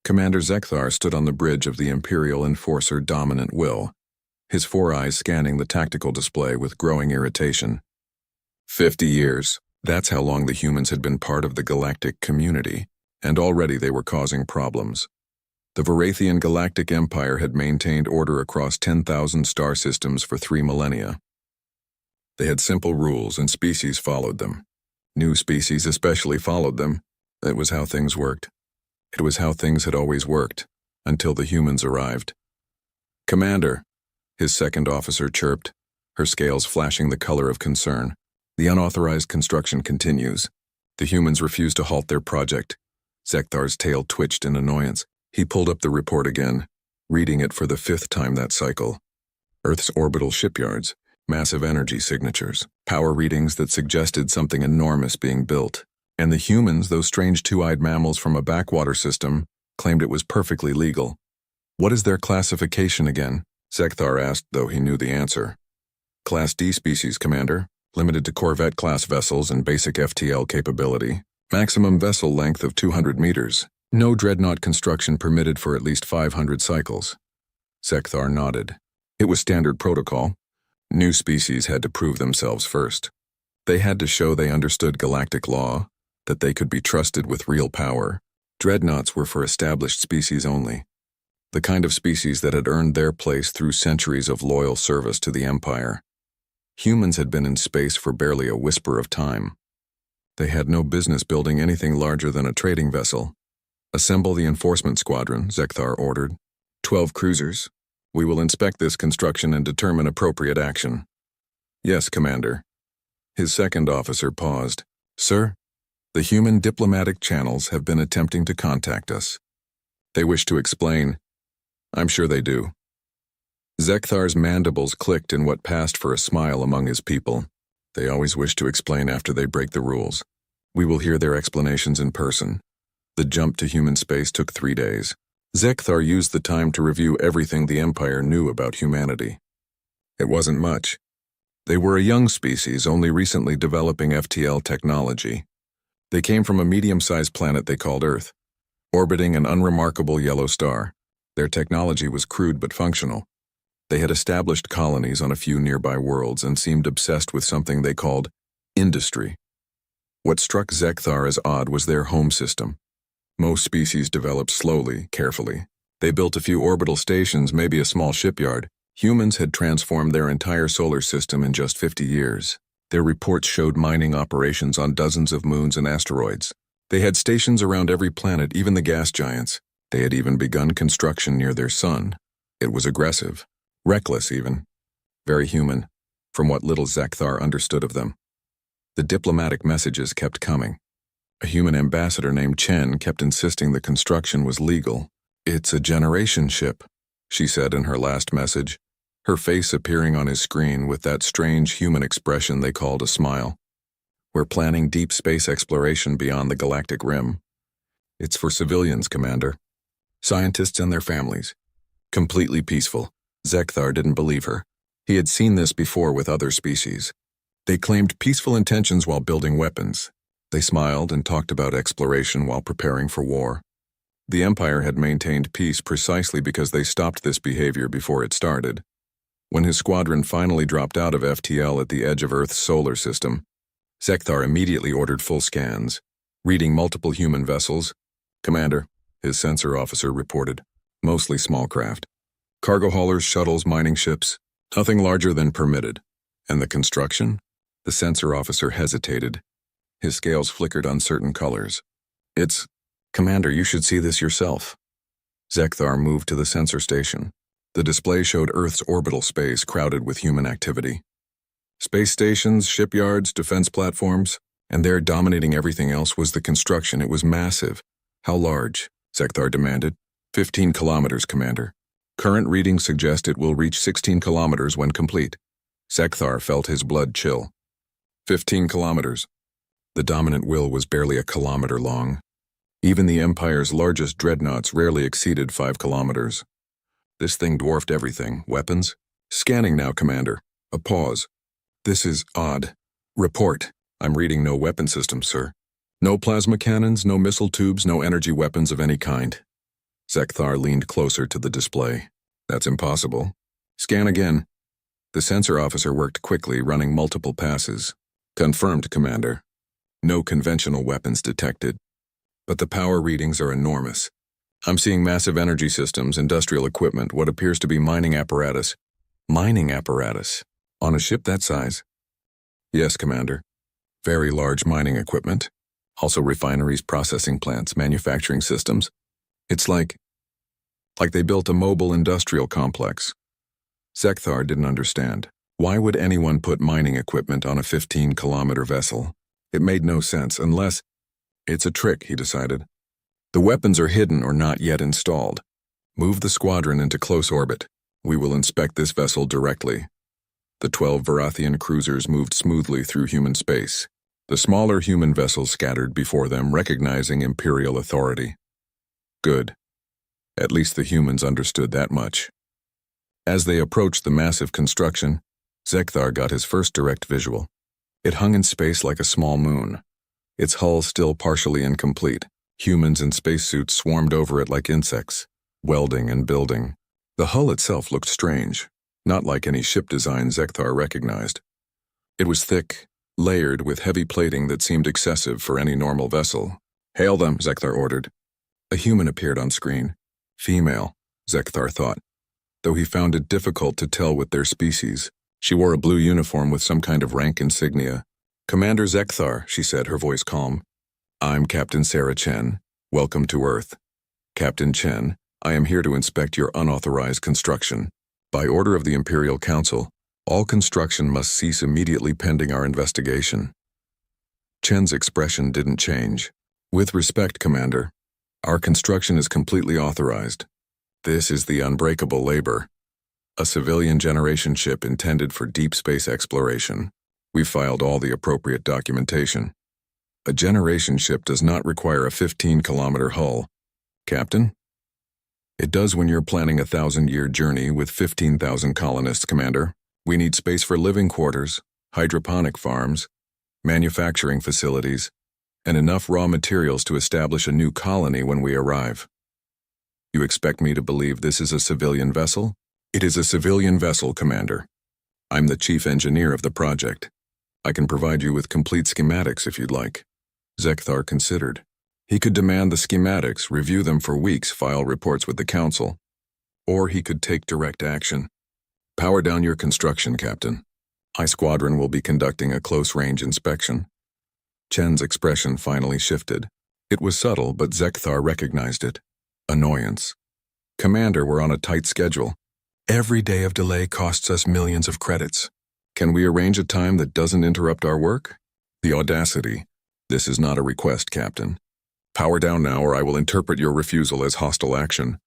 Commander Zekthar stood on the bridge of the Imperial Enforcer Dominant Will, his four eyes scanning the tactical display with growing irritation. 50 years. That's how long the humans had been part of the Galactic community, and already they were causing problems. The Varathian Galactic Empire had maintained order across 10,000 star systems for 3 millennia. They had simple rules and species followed them. New species especially followed them. It was how things worked. It was how things had always worked, until the humans arrived. "Commander," his second officer chirped, her scales flashing the color of concern. "The unauthorized construction continues. The humans refuse to halt their project." Zekthar's tail twitched in annoyance. He pulled up the report again, reading it for the 5th time that cycle. Earth's orbital shipyards, massive energy signatures, power readings that suggested something enormous being built. And the humans, those strange two-eyed mammals from a backwater system, claimed it was perfectly legal. "What is their classification again?" Zekthar asked, though he knew the answer. "Class D species, Commander. Limited to Corvette-class vessels and basic FTL capability. Maximum vessel length of 200 meters. No Dreadnought construction permitted for at least 500 cycles." Zekthar nodded. It was standard protocol. New species had to prove themselves first. They had to show they understood galactic law, that they could be trusted with real power. Dreadnoughts were for established species only. The kind of species that had earned their place through centuries of loyal service to the Empire. Humans had been in space for barely a whisper of time. They had no business building anything larger than a trading vessel. "Assemble the enforcement squadron," Zekthar ordered. 12 cruisers. We will inspect this construction and determine appropriate action." "Yes, Commander." His second officer paused. "Sir, the human diplomatic channels have been attempting to contact us. They wish to explain." "I'm sure they do." Zekthar's mandibles clicked in what passed for a smile among his people. They always wish to explain after they break the rules. "We will hear their explanations in person." The jump to human space took 3 days. Zekthar used the time to review everything the Empire knew about humanity. It wasn't much. They were a young species, only recently developing FTL technology. They came from a medium-sized planet they called Earth, orbiting an unremarkable yellow star. Their technology was crude but functional. They had established colonies on a few nearby worlds and seemed obsessed with something they called industry. What struck Zekthar as odd was their home system. Most species developed slowly, carefully. They built a few orbital stations, maybe a small shipyard. Humans had transformed their entire solar system in just 50 years. Their reports showed mining operations on dozens of moons and asteroids. They had stations around every planet, even the gas giants. They had even begun construction near their sun. It was aggressive. Reckless, even. Very human, from what little Zekthar understood of them. The diplomatic messages kept coming. A human ambassador named Chen kept insisting the construction was legal. "It's a generation ship," she said in her last message, her face appearing on his screen with that strange human expression they called a smile. "We're planning deep space exploration beyond the galactic rim. It's for civilians, Commander. Scientists and their families. Completely peaceful." Zekthar didn't believe her. He had seen this before with other species. They claimed peaceful intentions while building weapons. They smiled and talked about exploration while preparing for war. The Empire had maintained peace precisely because they stopped this behavior before it started. When his squadron finally dropped out of FTL at the edge of Earth's solar system, Zekthar immediately ordered full scans, reading multiple human vessels. "Commander," his sensor officer reported, "mostly small craft. Cargo haulers, shuttles, mining ships, nothing larger than permitted." "And the construction?" The sensor officer hesitated. His scales flickered uncertain colors. "It's... Commander, you should see this yourself." Zekthar moved to the sensor station. The display showed Earth's orbital space crowded with human activity. Space stations, shipyards, defense platforms, and there dominating everything else was the construction. It was massive. "How large?" Zekthar demanded. 15 kilometers, Commander. Current readings suggest it will reach 16 kilometers when complete." Zekthar felt his blood chill. 15 kilometers. The dominant will was barely a kilometer long. Even the Empire's largest dreadnoughts rarely exceeded 5 kilometers. This thing dwarfed everything. Weapons? "Scanning now, Commander." A pause. "This is odd." "Report." "I'm reading no weapon systems, sir. No plasma cannons, no missile tubes, no energy weapons of any kind." Zekthar leaned closer to the display. That's impossible. Scan again. The sensor officer worked quickly, running multiple passes. Confirmed, Commander. No conventional weapons detected. But the power readings are enormous. I'm seeing massive energy systems, industrial equipment, what appears to be mining apparatus. Mining apparatus? On a ship that size? Yes, Commander. Very large mining equipment. Also refineries, processing plants, manufacturing systems. It's like they built a mobile industrial complex. Zekthar didn't understand. Why would anyone put mining equipment on a 15-kilometer vessel? It made no sense unless... It's a trick, he decided. The weapons are hidden or not yet installed. Move the squadron into close orbit. We will inspect this vessel directly. The 12 Varathian cruisers moved smoothly through human space. The smaller human vessels scattered before them, recognizing Imperial authority. Good. At least the humans understood that much. As they approached the massive construction, Zekthar got his first direct visual. It hung in space like a small moon. Its hull still partially incomplete. Humans in spacesuits swarmed over it like insects, welding and building. The hull itself looked strange, not like any ship design Zekthar recognized. It was thick, layered with heavy plating that seemed excessive for any normal vessel. Hail them, Zekthar ordered. A human appeared on screen. Female, Zekthar thought, though he found it difficult to tell with their species. She wore a blue uniform with some kind of rank insignia. Commander Zekthar, she said, her voice calm. I'm Captain Sarah Chen. Welcome to Earth. Captain Chen, I am here to inspect your unauthorized construction. By order of the Imperial Council, all construction must cease immediately pending our investigation. Chen's expression didn't change. With respect, Commander, our construction is completely authorized. This is the Unbreakable Labor, a civilian generation ship intended for deep space exploration. We've filed all the appropriate documentation. A generation ship does not require a 15-kilometer hull. Captain? It does when you're planning a 1,000-year journey with 15,000 colonists, Commander. We need space for living quarters, hydroponic farms, manufacturing facilities, and enough raw materials to establish a new colony when we arrive. You expect me to believe this is a civilian vessel? It is a civilian vessel, Commander. I'm the chief engineer of the project. I can provide you with complete schematics if you'd like. Zekthar considered. He could demand the schematics, review them for weeks, file reports with the Council. Or he could take direct action. Power down your construction, Captain. My squadron will be conducting a close-range inspection. Chen's expression finally shifted. It was subtle, but Zekthar recognized it. Annoyance. Commander, we're on a tight schedule. Every day of delay costs us millions of credits. Can we arrange a time that doesn't interrupt our work? The audacity. This is not a request, Captain. Power down now or I will interpret your refusal as hostile action.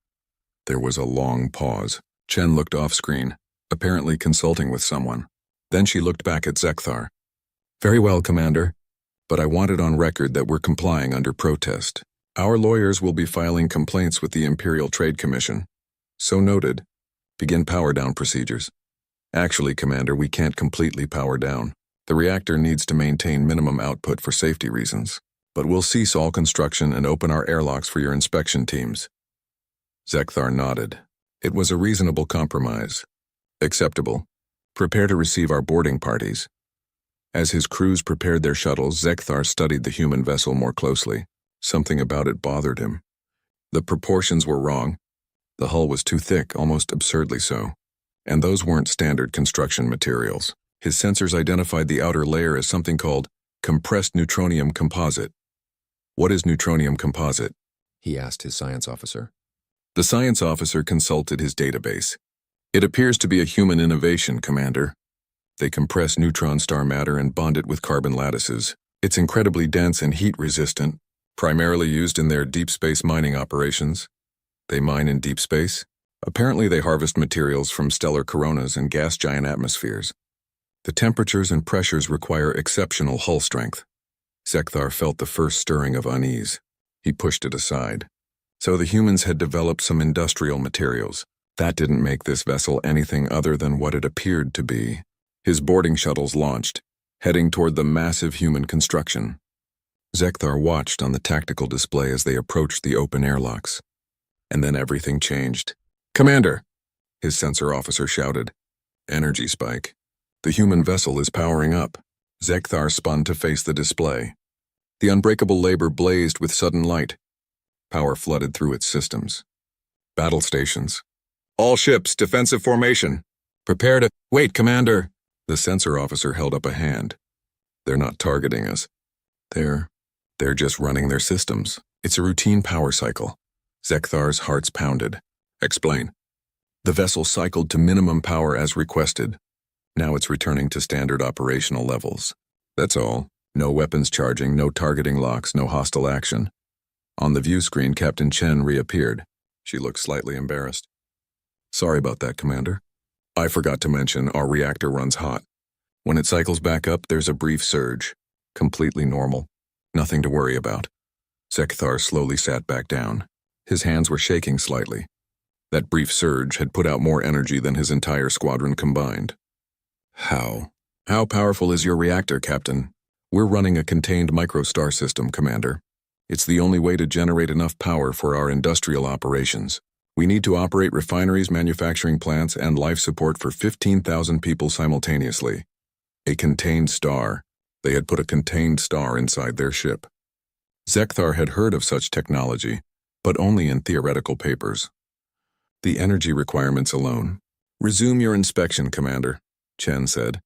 There was a long pause. Chen looked off-screen, apparently consulting with someone. Then she looked back at Zekthar. Very well, Commander, but I want it on record that we're complying under protest. Our lawyers will be filing complaints with the Imperial Trade Commission. So noted. Begin power-down procedures. Actually, Commander, we can't completely power down. The reactor needs to maintain minimum output for safety reasons. But we'll cease all construction and open our airlocks for your inspection teams. Zekthar nodded. It was a reasonable compromise. Acceptable. Prepare to receive our boarding parties. As his crews prepared their shuttles, Zekthar studied the human vessel more closely. Something about it bothered him. The proportions were wrong. The hull was too thick, almost absurdly so. And those weren't standard construction materials. His sensors identified the outer layer as something called compressed neutronium composite. What is neutronium composite? He asked his science officer. The science officer consulted his database. It appears to be a human innovation, Commander. They compress neutron star matter and bond it with carbon lattices. It's incredibly dense and heat-resistant, primarily used in their deep space mining operations. They mine in deep space. Apparently they harvest materials from stellar coronas and gas giant atmospheres. The temperatures and pressures require exceptional hull strength. Zekthar felt the first stirring of unease. He pushed it aside. So the humans had developed some industrial materials. That didn't make this vessel anything other than what it appeared to be. His boarding shuttles launched, heading toward the massive human construction. Zekthar watched on the tactical display as they approached the open airlocks. And then everything changed. "Commander!" his sensor officer shouted. "Energy spike. The human vessel is powering up." Zekthar spun to face the display. The unbreakable labor blazed with sudden light. Power flooded through its systems. Battle stations. "All ships, defensive formation. Prepare to— Wait, Commander!" The sensor officer held up a hand. "They're not targeting us. They're just running their systems. It's a routine power cycle." Zekthar's hearts pounded. "Explain." "The vessel cycled to minimum power as requested. Now it's returning to standard operational levels. That's all. No weapons charging, no targeting locks, no hostile action." On the view screen, Captain Chen reappeared. She looked slightly embarrassed. "Sorry about that, Commander. I forgot to mention our reactor runs hot. When it cycles back up, there's a brief surge. Completely normal. Nothing to worry about." Zekthar slowly sat back down. His hands were shaking slightly. That brief surge had put out more energy than his entire squadron combined. How powerful is your reactor, Captain?" "We're running a contained microstar system, Commander. It's the only way to generate enough power for our industrial operations. We need to operate refineries, manufacturing plants, and life support for 15,000 people simultaneously." A contained star. They had put a contained star inside their ship. Zekthar had heard of such technology, but only in theoretical papers. The energy requirements alone. "Resume your inspection, Commander," Chen said.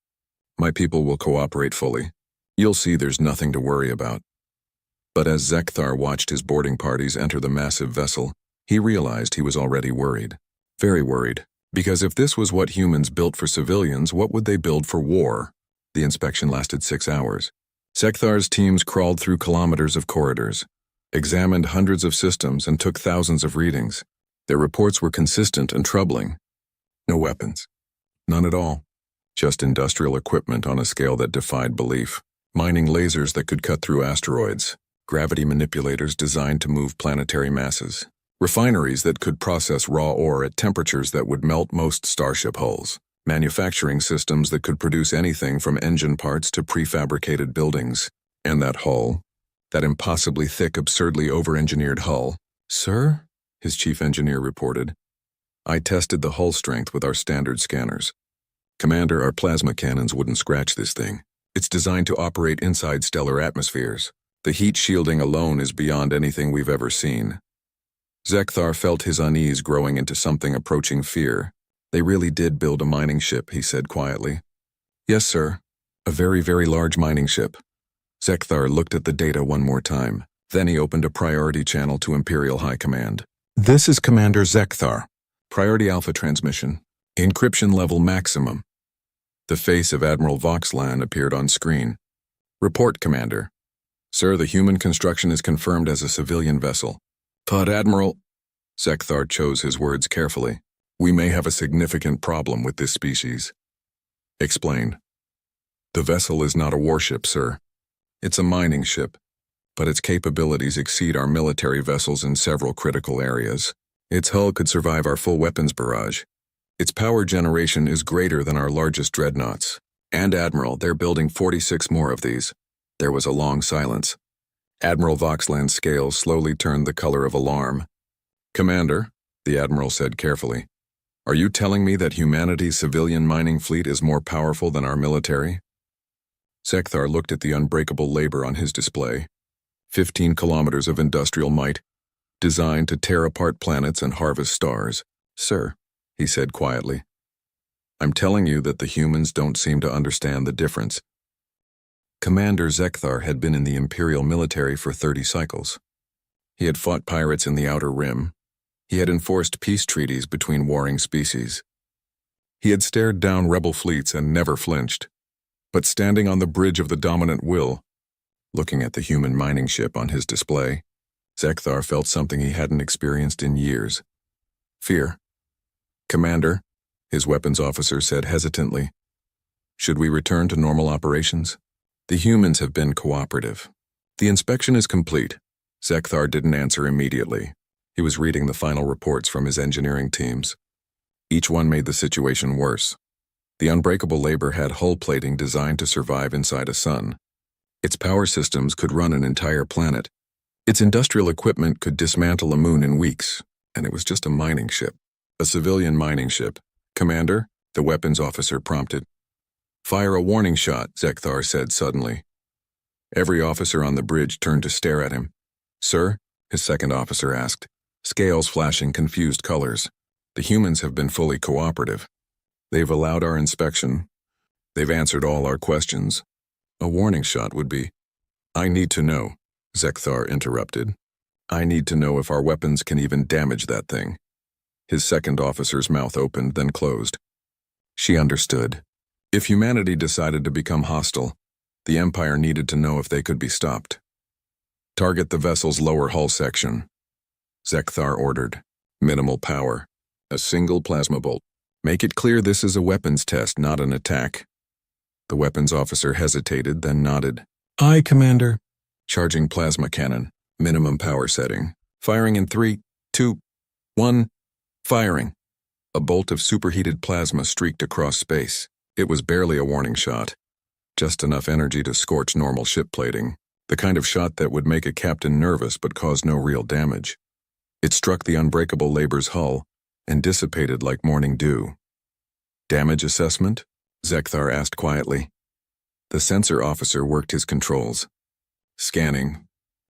"My people will cooperate fully. You'll see there's nothing to worry about." But as Zekthar watched his boarding parties enter the massive vessel, he realized he was already worried. Very worried, because if this was what humans built for civilians, what would they build for war? The inspection lasted 6 hours. Zekthar's teams crawled through kilometers of corridors, examined hundreds of systems, and took thousands of readings. Their reports were consistent and troubling. No weapons. None at all. Just industrial equipment on a scale that defied belief. Mining lasers that could cut through asteroids. Gravity manipulators designed to move planetary masses. Refineries that could process raw ore at temperatures that would melt most starship hulls. Manufacturing systems that could produce anything from engine parts to prefabricated buildings. And that hull. That impossibly thick, absurdly over-engineered hull. "Sir?" his chief engineer reported. "I tested the hull strength with our standard scanners. Commander, our plasma cannons wouldn't scratch this thing. It's designed to operate inside stellar atmospheres. The heat shielding alone is beyond anything we've ever seen." Zekthar felt his unease growing into something approaching fear. "They really did build a mining ship," he said quietly. "Yes, sir. A very, very large mining ship." Zekthar looked at the data one more time. Then he opened a priority channel to Imperial High Command. "This is Commander Zekthar. Priority Alpha transmission. Encryption level maximum." The face of Admiral Voxlan appeared on screen. "Report, Commander." "Sir, the human construction is confirmed as a civilian vessel." "But Admiral—" Zekthar chose his words carefully. "We may have a significant problem with this species." "Explain." "The vessel is not a warship, sir. It's a mining ship, but its capabilities exceed our military vessels in several critical areas. Its hull could survive our full weapons barrage. Its power generation is greater than our largest dreadnoughts. And Admiral, they're building 46 more of these." There was a long silence. Admiral Voxland's scales slowly turned the color of alarm. "Commander," the Admiral said carefully, "are you telling me that humanity's civilian mining fleet is more powerful than our military?" Zekthar looked at the unbreakable labor on his display. 15 kilometers of industrial might, designed to tear apart planets and harvest stars. "Sir," he said quietly, "I'm telling you that the humans don't seem to understand the difference." Commander Zekthar had been in the Imperial military for 30 cycles. He had fought pirates in the Outer Rim. He had enforced peace treaties between warring species. He had stared down rebel fleets and never flinched. But standing on the bridge of the dominant will, looking at the human mining ship on his display, Zekthar felt something he hadn't experienced in years. Fear. "Commander," his weapons officer said hesitantly, "should we return to normal operations? The humans have been cooperative. The inspection is complete." Zekthar didn't answer immediately. He was reading the final reports from his engineering teams. Each one made the situation worse. The unbreakable labor had hull plating designed to survive inside a sun. Its power systems could run an entire planet. Its industrial equipment could dismantle a moon in weeks. And it was just a mining ship. A civilian mining ship. Commander, the weapons officer prompted. Fire a warning shot, Zekthar said suddenly. Every officer on the bridge turned to stare at him. Sir? His second officer asked, scales flashing confused colors. The humans have been fully cooperative. They've allowed our inspection. They've answered all our questions. A warning shot would be. I need to know, Zekthar interrupted. I need to know if our weapons can even damage that thing. His second officer's mouth opened, then closed. She understood. If humanity decided to become hostile, the Empire needed to know if they could be stopped. Target the vessel's lower hull section. Zekthar ordered. Minimal power. A single plasma bolt. Make it clear this is a weapons test, not an attack. The weapons officer hesitated, then nodded. Aye, Commander. Charging plasma cannon. Minimum power setting. Firing in 3, 2, 1. Firing. A bolt of superheated plasma streaked across space. It was barely a warning shot. Just enough energy to scorch normal ship plating. The kind of shot that would make a captain nervous but cause no real damage. It struck the unbreakable Labor's hull and dissipated like morning dew. Damage assessment? Zekthar asked quietly. The sensor officer worked his controls. Scanning.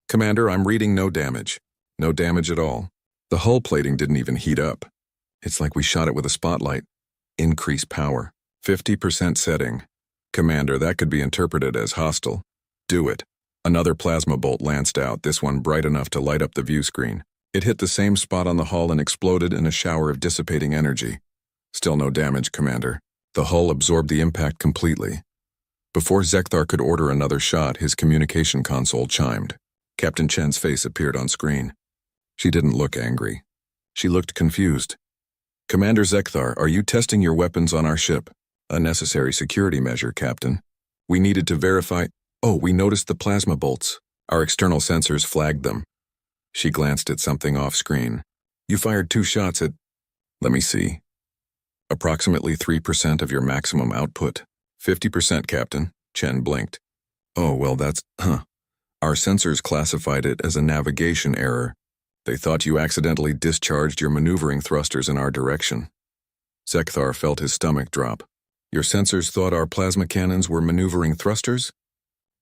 Commander, I'm reading no damage. No damage at all. The hull plating didn't even heat up. It's like we shot it with a spotlight. Increase power. 50% setting. Commander, that could be interpreted as hostile. Do it. Another plasma bolt lanced out, this one bright enough to light up the view screen. It hit the same spot on the hull and exploded in a shower of dissipating energy. Still no damage, Commander. The hull absorbed the impact completely. Before Zekthar could order another shot, his communication console chimed. Captain Chen's face appeared on screen. She didn't look angry. She looked confused. Commander Zekthar, are you testing your weapons on our ship? A necessary security measure, Captain. We needed to verify. Oh, we noticed the plasma bolts. Our external sensors flagged them. She glanced at something off-screen. You fired 2 shots at... Let me see. Approximately 3% of your maximum output. 50%, Captain. Chen blinked. Oh, well, that's... Our sensors classified it as a navigation error. They thought you accidentally discharged your maneuvering thrusters in our direction. Zekthar felt his stomach drop. Your sensors thought our plasma cannons were maneuvering thrusters?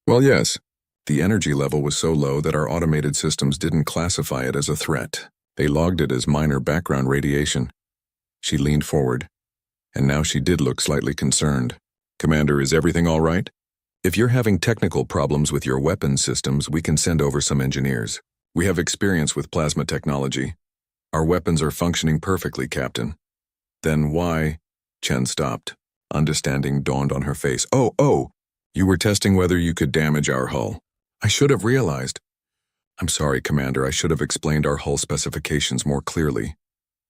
Well, yes. The energy level was so low that our automated systems didn't classify it as a threat. They logged it as minor background radiation. She leaned forward, and now she did look slightly concerned. Commander, is everything all right? If you're having technical problems with your weapon systems, we can send over some engineers. We have experience with plasma technology. Our weapons are functioning perfectly, Captain. Then why? Chen stopped. Understanding dawned on her face. Oh, you were testing whether you could damage our hull. I should have realized. I'm sorry, Commander, I should have explained our hull specifications more clearly.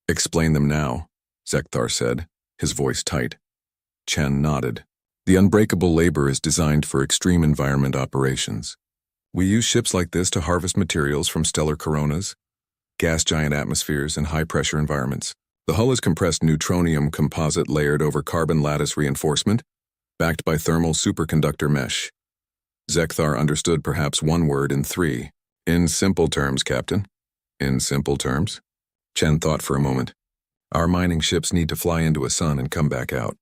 Explain them now, Zekthar said, his voice tight. Chen nodded. The unbreakable Labor is designed for extreme environment operations. We use ships like this to harvest materials from stellar coronas, gas giant atmospheres, and high-pressure environments. The hull is compressed neutronium composite layered over carbon lattice reinforcement, backed by thermal superconductor mesh. Zekthar understood perhaps one word in 3. In simple terms, Captain. In simple terms? Chen thought for a moment. Our mining ships need to fly into a sun and come back out.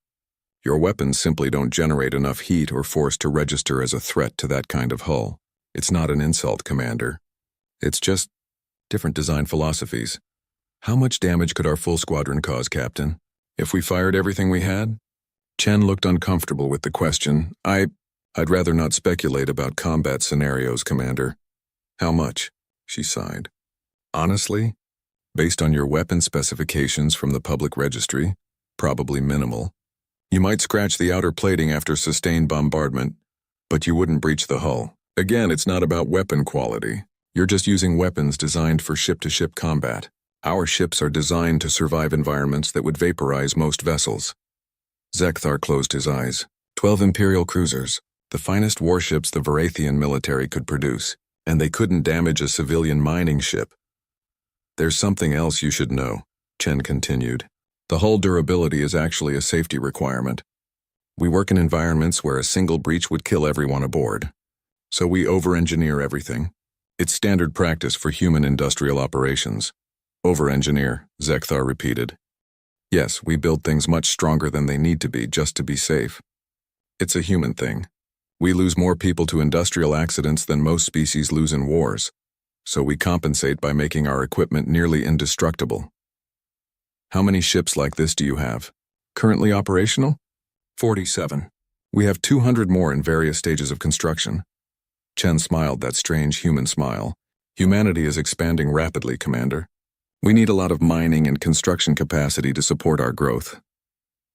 Your weapons simply don't generate enough heat or force to register as a threat to that kind of hull. It's not an insult, Commander. It's just different design philosophies. How much damage could our full squadron cause, Captain? If we fired everything we had? Chen looked uncomfortable with the question. I'd rather not speculate about combat scenarios, Commander. How much? She sighed. Honestly, based on your weapon specifications from the public registry, probably minimal. You might scratch the outer plating after sustained bombardment, but you wouldn't breach the hull. Again, it's not about weapon quality. You're just using weapons designed for ship-to-ship combat. Our ships are designed to survive environments that would vaporize most vessels. Zekthar closed his eyes. 12 Imperial cruisers, the finest warships the Varathian military could produce, and they couldn't damage a civilian mining ship. There's something else you should know, Chen continued. The hull durability is actually a safety requirement. We work in environments where a single breach would kill everyone aboard. So we over-engineer everything. It's standard practice for human industrial operations. Over-engineer, Zekthar repeated. Yes, we build things much stronger than they need to be just to be safe. It's a human thing. We lose more people to industrial accidents than most species lose in wars, so we compensate by making our equipment nearly indestructible. How many ships like this do you have? Currently operational? 47. We have 200 more in various stages of construction. Chen smiled that strange human smile. Humanity is expanding rapidly, Commander. We need a lot of mining and construction capacity to support our growth.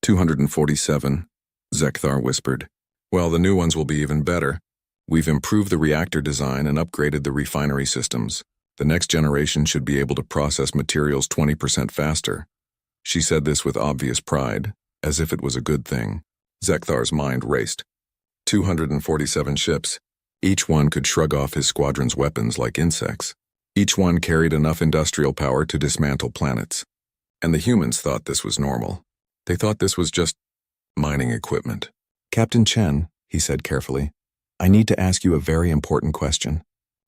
247, Zekthar whispered. Well, the new ones will be even better. We've improved the reactor design and upgraded the refinery systems. The next generation should be able to process materials 20% faster. She said this with obvious pride, as if it was a good thing. Zekthar's mind raced. 247 ships. Each one could shrug off his squadron's weapons like insects. Each one carried enough industrial power to dismantle planets. And the humans thought this was normal. They thought this was just mining equipment. Captain Chen, he said carefully, I need to ask you a very important question.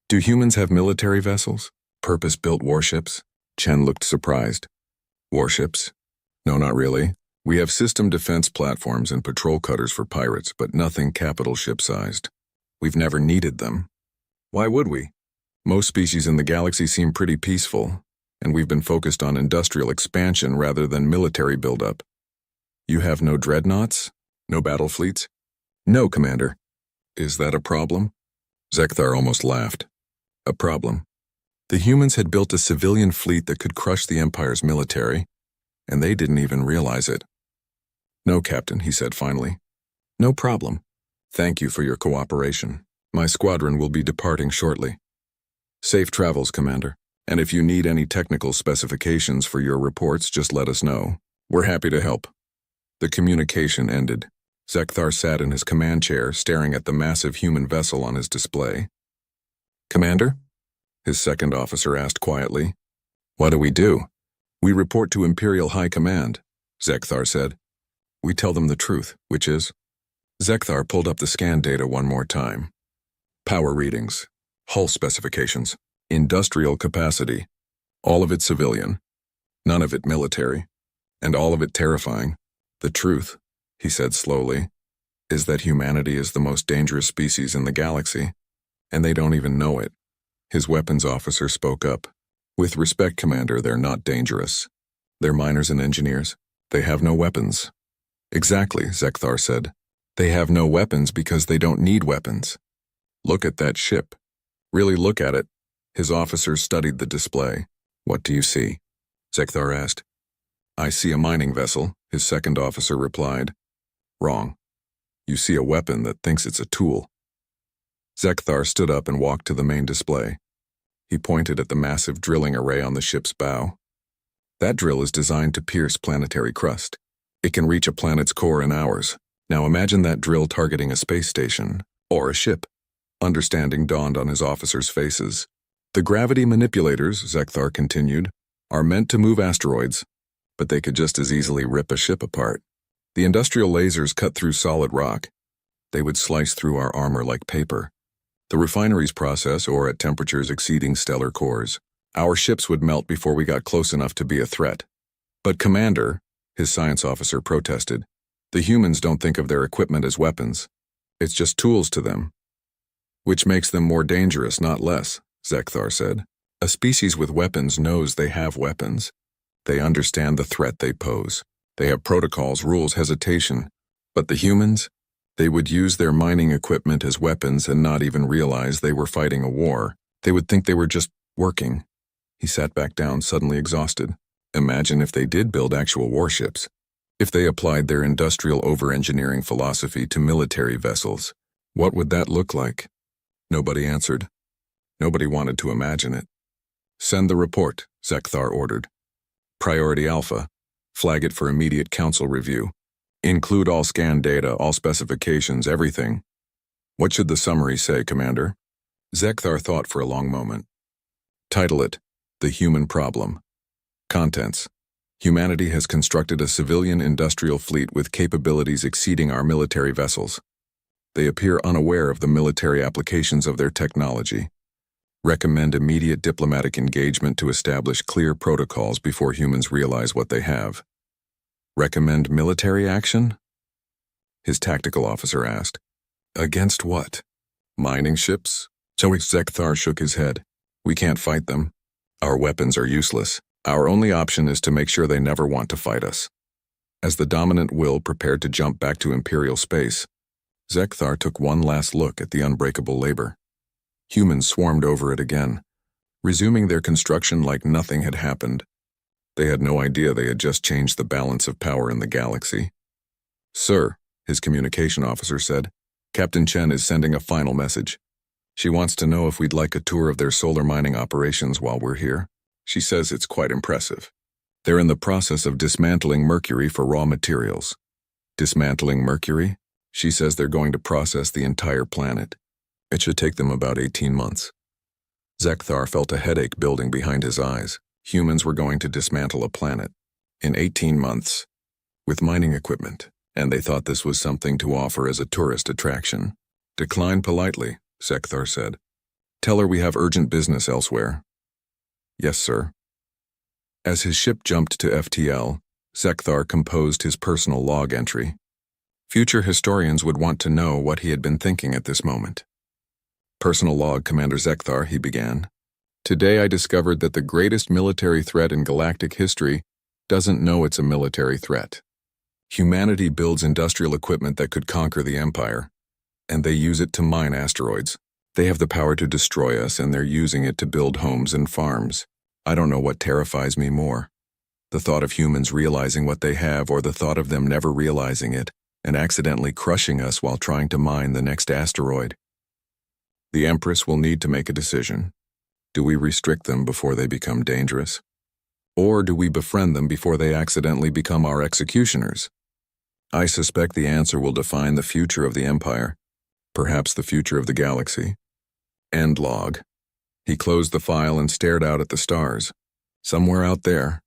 Do humans have military vessels? Purpose-built warships? Chen looked surprised. Warships? No, not really. We have system defense platforms and patrol cutters for pirates, but nothing capital ship-sized. We've never needed them. Why would we? Most species in the galaxy seem pretty peaceful, and we've been focused on industrial expansion rather than military buildup. You have no dreadnoughts? No battle fleets? No, Commander. Is that a problem? Zekthar almost laughed. A problem. The humans had built a civilian fleet that could crush the Empire's military, and they didn't even realize it. No, Captain, he said finally. No problem. Thank you for your cooperation. My squadron will be departing shortly. Safe travels, Commander. And if you need any technical specifications for your reports, just let us know. We're happy to help. The communication ended. Zekthar sat in his command chair, staring at the massive human vessel on his display. Commander? His second officer asked quietly. What do? We report to Imperial High Command, Zekthar said. We tell them the truth, which is... Zekthar pulled up the scan data one more time. Power readings, hull specifications, industrial capacity, all of it civilian, none of it military, and all of it terrifying. The truth, he said slowly, is that humanity is the most dangerous species in the galaxy, and they don't even know it. His weapons officer spoke up. With respect, Commander, they're not dangerous. They're miners and engineers. They have no weapons. Exactly, Zekthar said. They have no weapons because they don't need weapons. Look at that ship. Really look at it. His officers studied the display. What do you see? Zekthar asked. I see a mining vessel, his second officer replied. Wrong. You see a weapon that thinks it's a tool. Zekthar stood up and walked to the main display. He pointed at the massive drilling array on the ship's bow. That drill is designed to pierce planetary crust. It can reach a planet's core in hours. Now imagine that drill targeting a space station, or a ship. Understanding dawned on his officers' faces. The gravity manipulators, Zekthar continued, are meant to move asteroids, but they could just as easily rip a ship apart. The industrial lasers cut through solid rock. They would slice through our armor like paper. The refineries process ore at temperatures exceeding stellar cores. Our ships would melt before we got close enough to be a threat. But Commander, his science officer protested, the humans don't think of their equipment as weapons. It's just tools to them. Which makes them more dangerous, not less, Zekthar said. A species with weapons knows they have weapons. They understand the threat they pose. They have protocols, rules, hesitation. But the humans? They would use their mining equipment as weapons and not even realize they were fighting a war. They would think they were just working. He sat back down, suddenly exhausted. Imagine if they did build actual warships. If they applied their industrial over-engineering philosophy to military vessels. What would that look like? Nobody answered. Nobody wanted to imagine it. Send the report, Zekthar ordered. Priority Alpha. Flag it for immediate council review. Include all scan data, all specifications, everything. What should the summary say, Commander? Zekthar thought for a long moment. Title it, The Human Problem. Contents. Humanity has constructed a civilian industrial fleet with capabilities exceeding our military vessels. They appear unaware of the military applications of their technology. Recommend immediate diplomatic engagement to establish clear protocols before humans realize what they have. Recommend military action? His tactical officer asked. Against what? Mining ships? Zekthar shook his head. We can't fight them. Our weapons are useless. Our only option is to make sure they never want to fight us. As the dominant will prepared to jump back to Imperial space, Zekthar took one last look at the unbreakable labor. Humans swarmed over it again, resuming their construction like nothing had happened. They had no idea they had just changed the balance of power in the galaxy. Sir, his communication officer said, Captain Chen is sending a final message. She wants to know if we'd like a tour of their solar mining operations while we're here. She says it's quite impressive. They're in the process of dismantling Mercury for raw materials. Dismantling Mercury? She says they're going to process the entire planet. It should take them about 18 months. Zekthar felt a headache building behind his eyes. Humans were going to dismantle a planet in 18 months with mining equipment, and they thought this was something to offer as a tourist attraction. Decline politely, Zekthar said. Tell her we have urgent business elsewhere. Yes, sir. As his ship jumped to FTL, Zekthar composed his personal log entry. Future historians would want to know what he had been thinking at this moment. Personal log, Commander Zekthar, he began. Today I discovered that the greatest military threat in galactic history doesn't know it's a military threat. Humanity builds industrial equipment that could conquer the Empire, and they use it to mine asteroids. They have the power to destroy us, and they're using it to build homes and farms. I don't know what terrifies me more. The thought of humans realizing what they have, or the thought of them never realizing it and accidentally crushing us while trying to mine the next asteroid. The Empress will need to make a decision. Do we restrict them before they become dangerous? Or do we befriend them before they accidentally become our executioners? I suspect the answer will define the future of the Empire, perhaps the future of the galaxy. End log. He closed the file and stared out at the stars. Somewhere out there,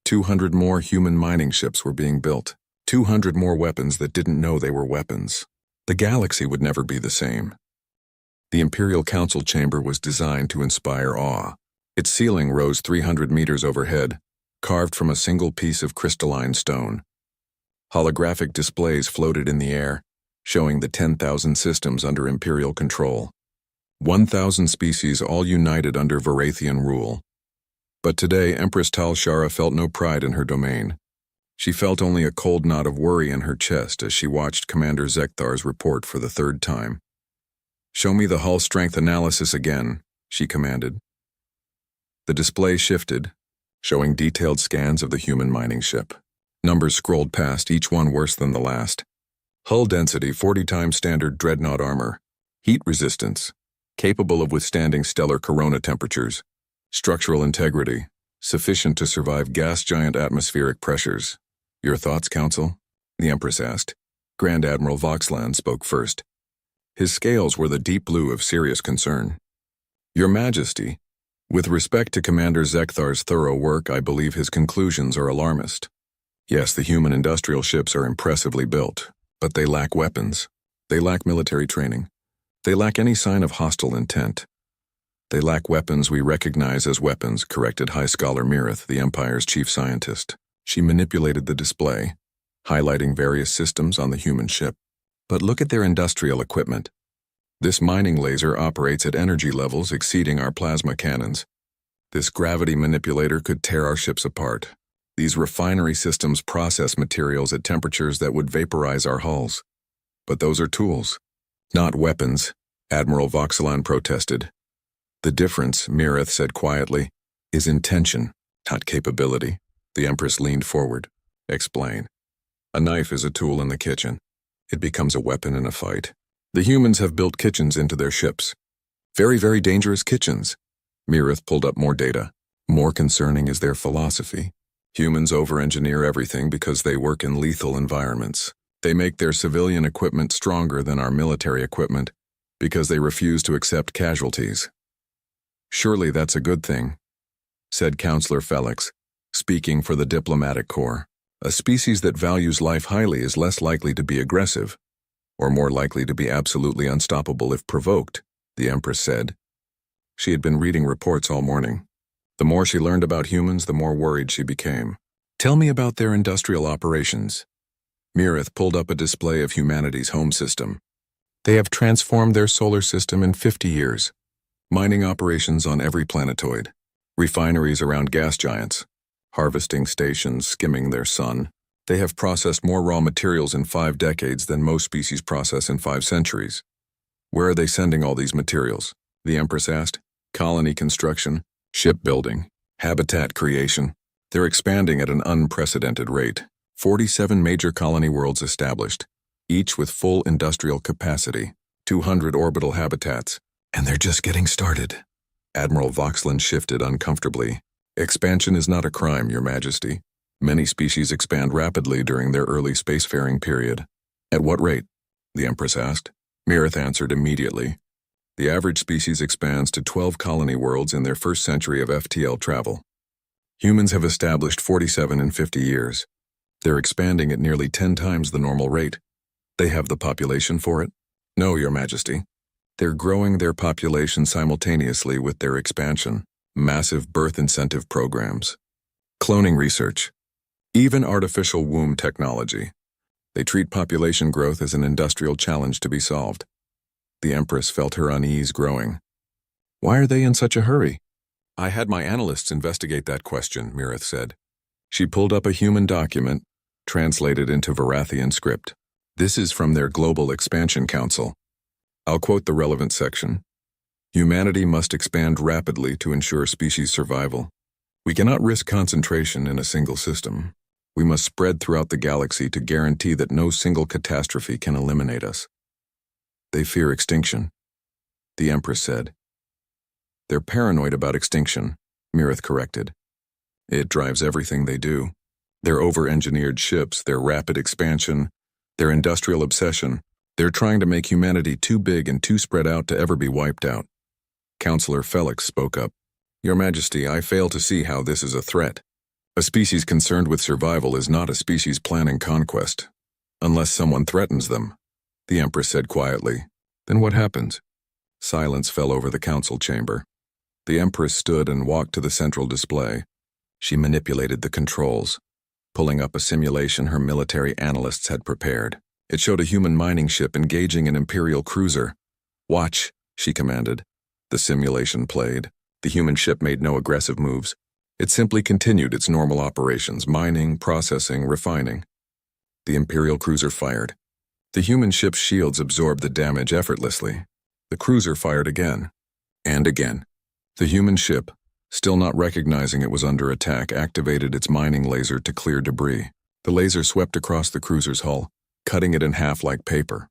200 more human mining ships were being built. 200 more weapons that didn't know they were weapons. The galaxy would never be the same. The Imperial Council chamber was designed to inspire awe. Its ceiling rose 300 meters overhead, carved from a single piece of crystalline stone. Holographic displays floated in the air, showing the 10,000 systems under Imperial control. 1,000 species all united under Varathian rule. But today, Empress Tal Shara felt no pride in her domain. She felt only a cold knot of worry in her chest as she watched Commander Zekthar's report for the third time. Show me the hull strength analysis again, she commanded. The display shifted, showing detailed scans of the human mining ship. Numbers scrolled past, each one worse than the last. Hull density 40 times standard Dreadnought armor. Heat resistance, capable of withstanding stellar corona temperatures. Structural integrity, sufficient to survive gas giant atmospheric pressures. Your thoughts, Council? The Empress asked. Grand Admiral Voxland spoke first. His scales were the deep blue of serious concern. Your Majesty, with respect to Commander Zekthar's thorough work, I believe his conclusions are alarmist. Yes, the human industrial ships are impressively built, but they lack weapons. They lack military training. They lack any sign of hostile intent. They lack weapons we recognize as weapons, corrected High Scholar Mirith, the Empire's chief scientist. She manipulated the display, highlighting various systems on the human ship. But look at their industrial equipment. This mining laser operates at energy levels exceeding our plasma cannons. This gravity manipulator could tear our ships apart. These refinery systems process materials at temperatures that would vaporize our hulls. But those are tools, not weapons, Admiral Voxelan protested. The difference, Mirith said quietly, is intention, not capability. The Empress leaned forward. Explain. A knife is a tool in the kitchen. It becomes a weapon in a fight. The humans have built kitchens into their ships. Very, very dangerous kitchens. Mirith pulled up more data. More concerning is their philosophy. Humans over-engineer everything because they work in lethal environments. They make their civilian equipment stronger than our military equipment because they refuse to accept casualties. Surely that's a good thing, said Counselor Felix, speaking for the diplomatic corps. A species that values life highly is less likely to be aggressive, or more likely to be absolutely unstoppable if provoked, the Empress said. She had been reading reports all morning. The more she learned about humans, the more worried she became. Tell me about their industrial operations. Mirith pulled up a display of humanity's home system. They have transformed their solar system in 50 years. Mining operations on every planetoid. Refineries around gas giants. Harvesting stations skimming their sun. They have processed more raw materials in 5 decades than most species process in 5 centuries. Where are they sending all these materials? The Empress asked. Colony construction, shipbuilding, habitat creation. They're expanding at an unprecedented rate. 47 major colony worlds established, each with full industrial capacity, 200 orbital habitats. And they're just getting started. Admiral Voxland shifted uncomfortably. Expansion is not a crime, Your Majesty. Many species expand rapidly during their early spacefaring period. At what rate? The Empress asked. Mirith answered immediately. The average species expands to 12 colony worlds in their first century of FTL travel. Humans have established 47 in 50 years. They're expanding at nearly 10 times the normal rate. They have the population for it? No, Your Majesty. They're growing their population simultaneously with their expansion. Massive birth incentive programs. Cloning research. Even artificial womb technology. They treat population growth as an industrial challenge to be solved. The Empress felt her unease growing. Why are they in such a hurry? I had my analysts investigate that question, Mirith said. She pulled up a human document, translated into Varathian script. This is from their Global Expansion Council. I'll quote the relevant section. Humanity must expand rapidly to ensure species survival. We cannot risk concentration in a single system. We must spread throughout the galaxy to guarantee that no single catastrophe can eliminate us. They fear extinction, the Empress said. They're paranoid about extinction, Mirith corrected. It drives everything they do. Their over-engineered ships, their rapid expansion, their industrial obsession. They're trying to make humanity too big and too spread out to ever be wiped out. Counselor Felix spoke up. Your Majesty, I fail to see how this is a threat. A species concerned with survival is not a species planning conquest. Unless someone threatens them, the Empress said quietly. Then what happens? Silence fell over the council chamber. The Empress stood and walked to the central display. She manipulated the controls, pulling up a simulation her military analysts had prepared. It showed a human mining ship engaging an Imperial cruiser. Watch, she commanded. The simulation played. The human ship made no aggressive moves. It simply continued its normal operations, mining, processing, refining. The Imperial cruiser fired. The human ship's shields absorbed the damage effortlessly. The cruiser fired again. And again. The human ship, still not recognizing it was under attack, activated its mining laser to clear debris. The laser swept across the cruiser's hull, cutting it in half like paper.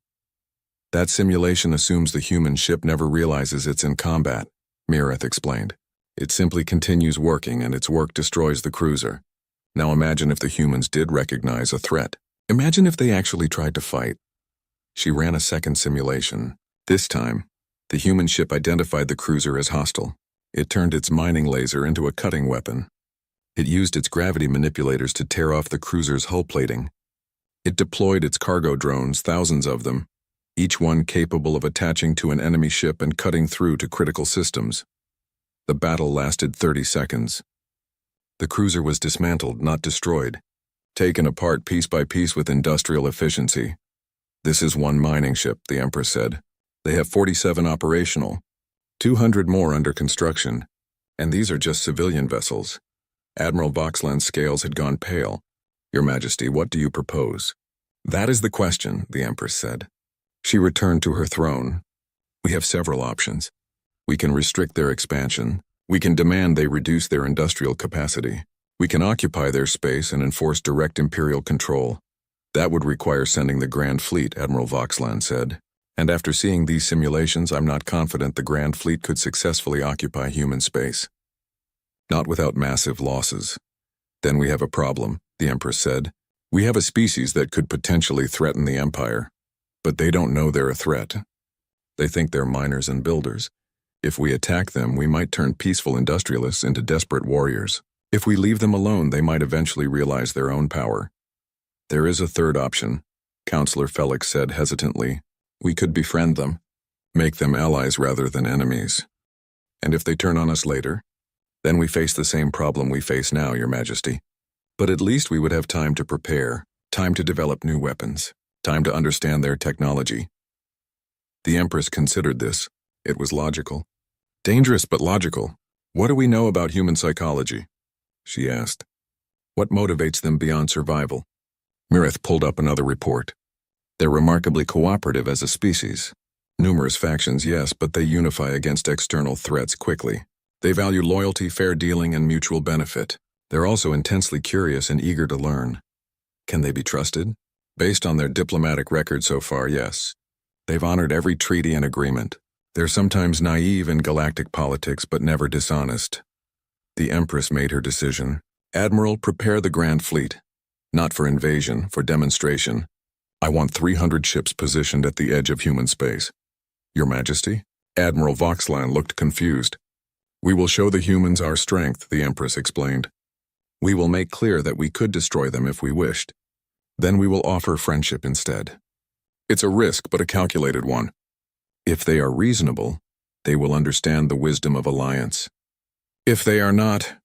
That simulation assumes the human ship never realizes it's in combat, Mirith explained. It simply continues working, and its work destroys the cruiser. Now imagine if the humans did recognize a threat. Imagine if they actually tried to fight. She ran a second simulation. This time, the human ship identified the cruiser as hostile. It turned its mining laser into a cutting weapon. It used its gravity manipulators to tear off the cruiser's hull plating. It deployed its cargo drones, thousands of them, each one capable of attaching to an enemy ship and cutting through to critical systems. The battle lasted 30 seconds. The cruiser was dismantled, not destroyed, taken apart piece by piece with industrial efficiency. This is one mining ship, the Empress said. They have 47 operational, 200 more under construction, and these are just civilian vessels. Admiral Voxland's scales had gone pale. Your Majesty, what do you propose? That is the question, the Empress said. She returned to her throne. We have several options. We can restrict their expansion. We can demand they reduce their industrial capacity. We can occupy their space and enforce direct Imperial control. That would require sending the Grand Fleet, Admiral Voxland said. And after seeing these simulations, I'm not confident the Grand Fleet could successfully occupy human space. Not without massive losses. Then we have a problem, the Empress said. We have a species that could potentially threaten the Empire. But they don't know they're a threat. They think they're miners and builders. If we attack them, we might turn peaceful industrialists into desperate warriors. If we leave them alone, they might eventually realize their own power. There is a third option, Counselor Felix said hesitantly. We could befriend them, make them allies rather than enemies. And if they turn on us later? Then we face the same problem we face now, Your Majesty. But at least we would have time to prepare, time to develop new weapons, time to understand their technology. The Empress considered this. It was logical. Dangerous but logical. What do we know about human psychology? She asked. What motivates them beyond survival? Mirith pulled up another report. They're remarkably cooperative as a species. Numerous factions, yes, but they unify against external threats quickly. They value loyalty, fair dealing, and mutual benefit. They're also intensely curious and eager to learn. Can they be trusted? Based on their diplomatic record so far, yes. They've honored every treaty and agreement. They're sometimes naive in galactic politics, but never dishonest. The Empress made her decision. Admiral, prepare the Grand Fleet. Not for invasion, for demonstration. I want 300 ships positioned at the edge of human space. Your Majesty? Admiral Voxlan looked confused. We will show the humans our strength, the Empress explained. We will make clear that we could destroy them if we wished. Then we will offer friendship instead. It's a risk, but a calculated one. If they are reasonable, they will understand the wisdom of alliance. If they are not,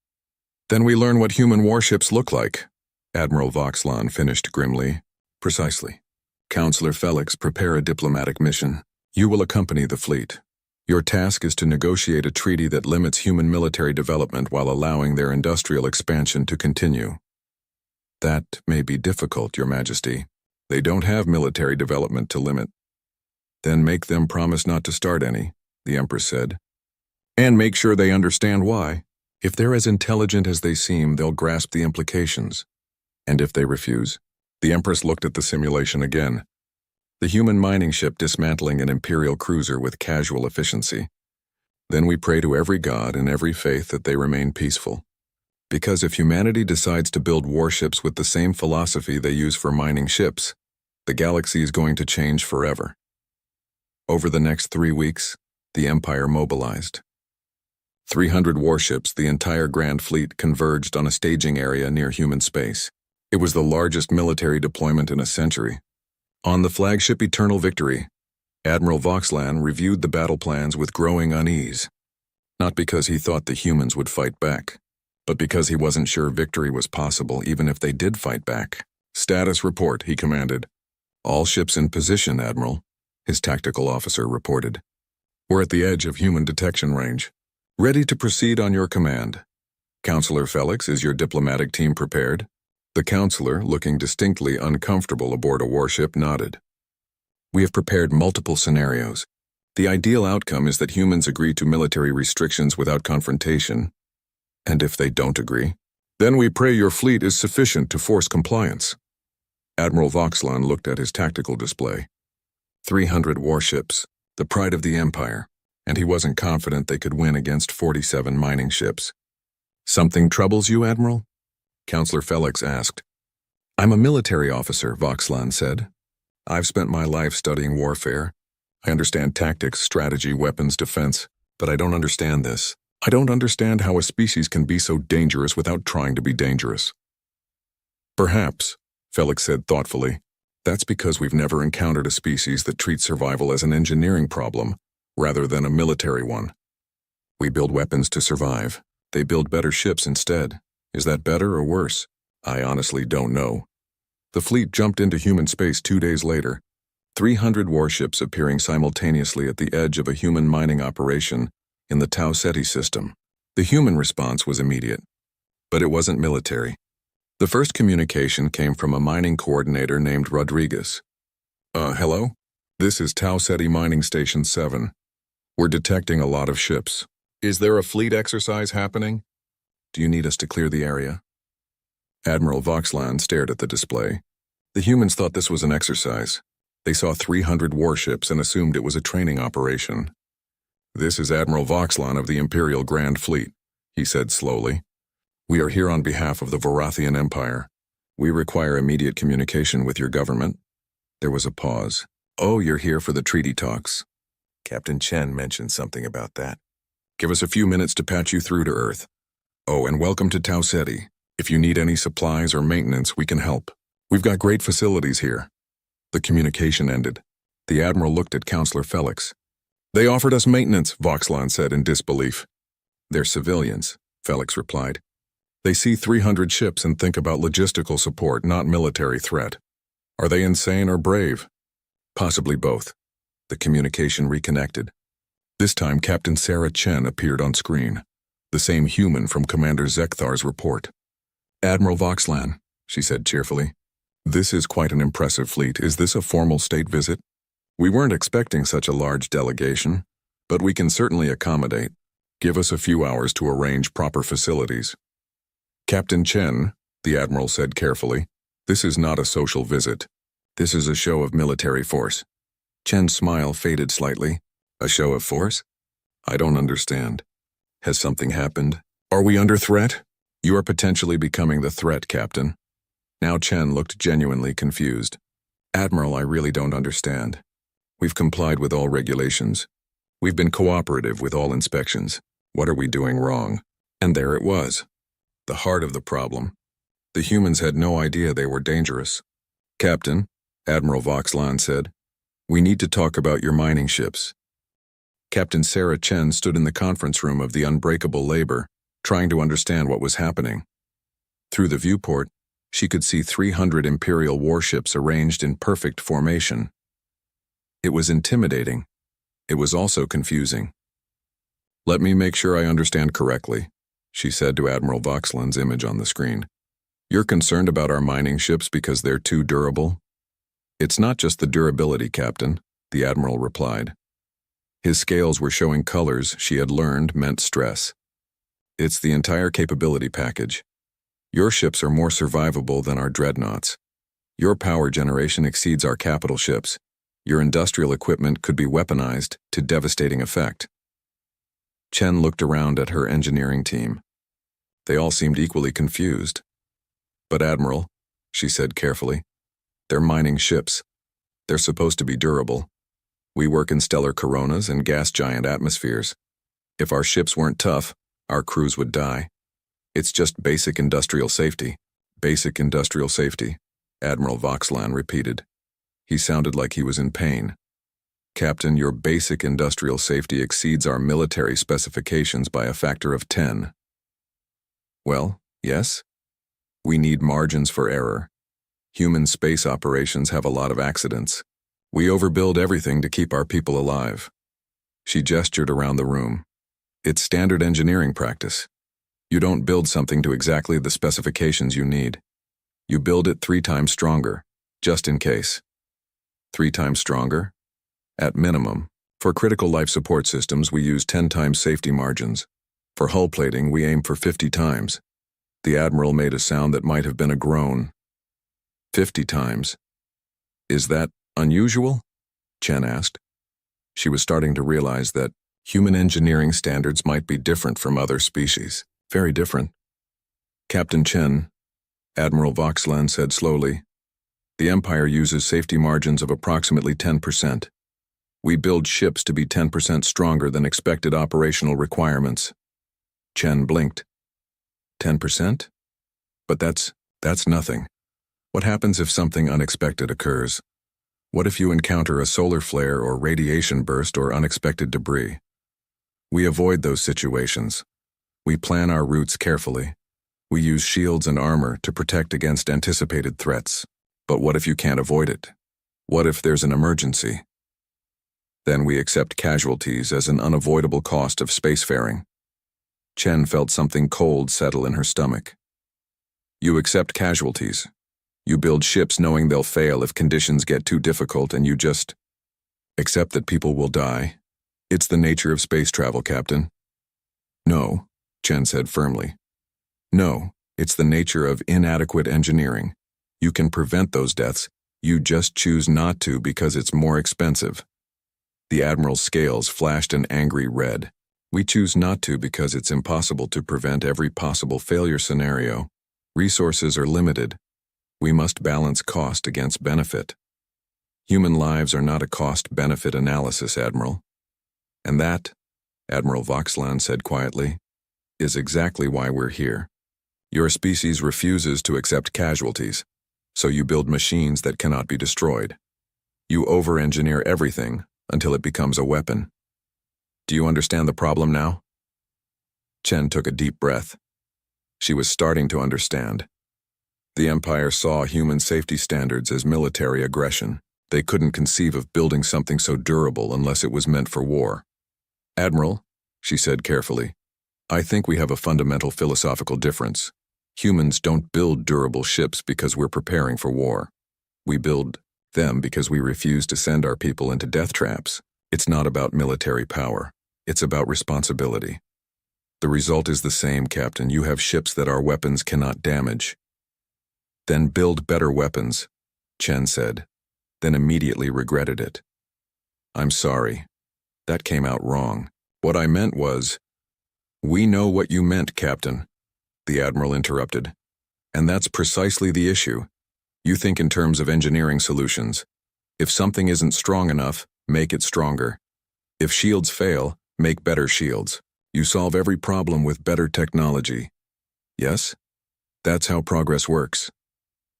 then we learn what human warships look like. Admiral Voxlan finished grimly. Precisely. Counselor Felix, prepare a diplomatic mission. You will accompany the fleet. Your task is to negotiate a treaty that limits human military development while allowing their industrial expansion to continue. That may be difficult, Your Majesty. They don't have military development to limit. Then make them promise not to start any, the Empress said. And make sure they understand why. If they're as intelligent as they seem, they'll grasp the implications. And if they refuse? The Empress looked at the simulation again. The human mining ship dismantling an Imperial cruiser with casual efficiency. Then we pray to every god and every faith that they remain peaceful. Because if humanity decides to build warships with the same philosophy they use for mining ships, the galaxy is going to change forever. Over the next 3 weeks, the Empire mobilized. 300 warships, the entire Grand Fleet, converged on a staging area near human space. It was the largest military deployment in a century. On the flagship Eternal Victory, Admiral Voxlan reviewed the battle plans with growing unease. Not because he thought the humans would fight back, but because he wasn't sure victory was possible even if they did fight back. Status report, he commanded. All ships in position, Admiral, his tactical officer reported. We're at the edge of human detection range. Ready to proceed on your command. Counselor Felix, is your diplomatic team prepared? The counselor, looking distinctly uncomfortable aboard a warship, nodded. We have prepared multiple scenarios. The ideal outcome is that humans agree to military restrictions without confrontation. And if they don't agree, then we pray your fleet is sufficient to force compliance. Admiral Voxlan looked at his tactical display. 300 warships, the pride of the Empire, and he wasn't confident they could win against 47 mining ships. Something troubles you, Admiral? Counselor Felix asked. I'm a military officer, Voxlan said. I've spent my life studying warfare. I understand tactics, strategy, weapons, defense, but I don't understand this. I don't understand how a species can be so dangerous without trying to be dangerous. Perhaps, Felix said thoughtfully, that's because we've never encountered a species that treats survival as an engineering problem, rather than a military one. We build weapons to survive. They build better ships instead. Is that better or worse? I honestly don't know. The fleet jumped into human space 2 days later, 300 warships appearing simultaneously at the edge of a human mining operation in the Tau Ceti system. The human response was immediate, but it wasn't military. The first communication came from a mining coordinator named Rodriguez. Hello? This is Tau Ceti Mining Station 7. We're detecting a lot of ships. Is there a fleet exercise happening? Do you need us to clear the area? Admiral Voxlan stared at the display. The humans thought this was an exercise. They saw 300 warships and assumed it was a training operation. This is Admiral Voxlan of the Imperial Grand Fleet, he said slowly. We are here on behalf of the Vorathian Empire. We require immediate communication with your government. There was a pause. Oh, you're here for the treaty talks. Captain Chen mentioned something about that. Give us a few minutes to patch you through to Earth. Oh, and welcome to Tau Ceti. If you need any supplies or maintenance, we can help. We've got great facilities here. The communication ended. The Admiral looked at Counselor Felix. They offered us maintenance, Voxlan said in disbelief. They're civilians, Felix replied. They see 300 ships and think about logistical support, not military threat. Are they insane or brave? Possibly both. The communication reconnected. This time Captain Sarah Chen appeared on screen, the same human from Commander Zekthar's report. Admiral Voxlan, she said cheerfully. This is quite an impressive fleet. Is this a formal state visit? We weren't expecting such a large delegation, but we can certainly accommodate. Give us a few hours to arrange proper facilities. Captain Chen, the Admiral said carefully, this is not a social visit. This is a show of military force. Chen's smile faded slightly. A show of force? I don't understand. Has something happened? Are we under threat? You are potentially becoming the threat, Captain. Now Chen looked genuinely confused. Admiral, I really don't understand. We've complied with all regulations. We've been cooperative with all inspections. What are we doing wrong? And there it was. The heart of the problem. The humans had no idea they were dangerous. Captain, Admiral Voxlan said, we need to talk about your mining ships. Captain Sarah Chen stood in the conference room of the Unbreakable Labor, trying to understand what was happening. Through the viewport, she could see 300 Imperial warships arranged in perfect formation. It was intimidating. It was also confusing. Let me make sure I understand correctly, she said to Admiral Voxlan's image on the screen. You're concerned about our mining ships because they're too durable? It's not just the durability, Captain, the Admiral replied. His scales were showing colors she had learned meant stress. It's the entire capability package. Your ships are more survivable than our dreadnoughts. Your power generation exceeds our capital ships. Your industrial equipment could be weaponized to devastating effect. Chen looked around at her engineering team. They all seemed equally confused. But Admiral, she said carefully, they're mining ships. They're supposed to be durable. We work in stellar coronas and gas giant atmospheres. If our ships weren't tough, our crews would die. It's just basic industrial safety. Basic industrial safety, Admiral Voxlan repeated. He sounded like he was in pain. Captain, your basic industrial safety exceeds our military specifications by a factor of 10. Well, yes. We need margins for error. Human space operations have a lot of accidents. We overbuild everything to keep our people alive. She gestured around the room. It's standard engineering practice. You don't build something to exactly the specifications you need. You build it 3 times stronger, just in case. 3 times stronger? At minimum. For critical life support systems, we use 10 times safety margins. For hull plating, we aim for 50 times. The Admiral made a sound that might have been a groan. 50 times. Is that unusual? Chen asked. She was starting to realize that human engineering standards might be different from other species. Very different. Captain Chen, Admiral Voxlan said slowly, the Empire uses safety margins of approximately 10%. We build ships to be 10% stronger than expected operational requirements. Chen blinked. 10%? But that's nothing. What happens if something unexpected occurs? What if you encounter a solar flare or radiation burst or unexpected debris? We avoid those situations. We plan our routes carefully. We use shields and armor to protect against anticipated threats. But what if you can't avoid it? What if there's an emergency? Then we accept casualties as an unavoidable cost of spacefaring. Chen felt something cold settle in her stomach. You accept casualties. You build ships knowing they'll fail if conditions get too difficult, and you just accept that people will die. It's the nature of space travel, Captain. No, Chen said firmly. No, it's the nature of inadequate engineering. You can prevent those deaths. You just choose not to because it's more expensive. The Admiral's scales flashed an angry red. We choose not to because it's impossible to prevent every possible failure scenario. Resources are limited. We must balance cost against benefit. Human lives are not a cost-benefit analysis, Admiral. And that, Admiral Voxlan said quietly, is exactly why we're here. Your species refuses to accept casualties, so you build machines that cannot be destroyed. You over-engineer everything until it becomes a weapon. Do you understand the problem now? Chen took a deep breath. She was starting to understand. The Empire saw human safety standards as military aggression. They couldn't conceive of building something so durable unless it was meant for war. Admiral, she said carefully, I think we have a fundamental philosophical difference. Humans don't build durable ships because we're preparing for war. We build them because we refuse to send our people into death traps. It's not about military power. It's about responsibility. The result is the same, Captain. You have ships that our weapons cannot damage. Then build better weapons, Chen said, then immediately regretted it. I'm sorry. That came out wrong. What I meant was, we know what you meant, Captain, the Admiral interrupted. And that's precisely the issue. You think in terms of engineering solutions. If something isn't strong enough, make it stronger. If shields fail, make better shields. You solve every problem with better technology. Yes? That's how progress works.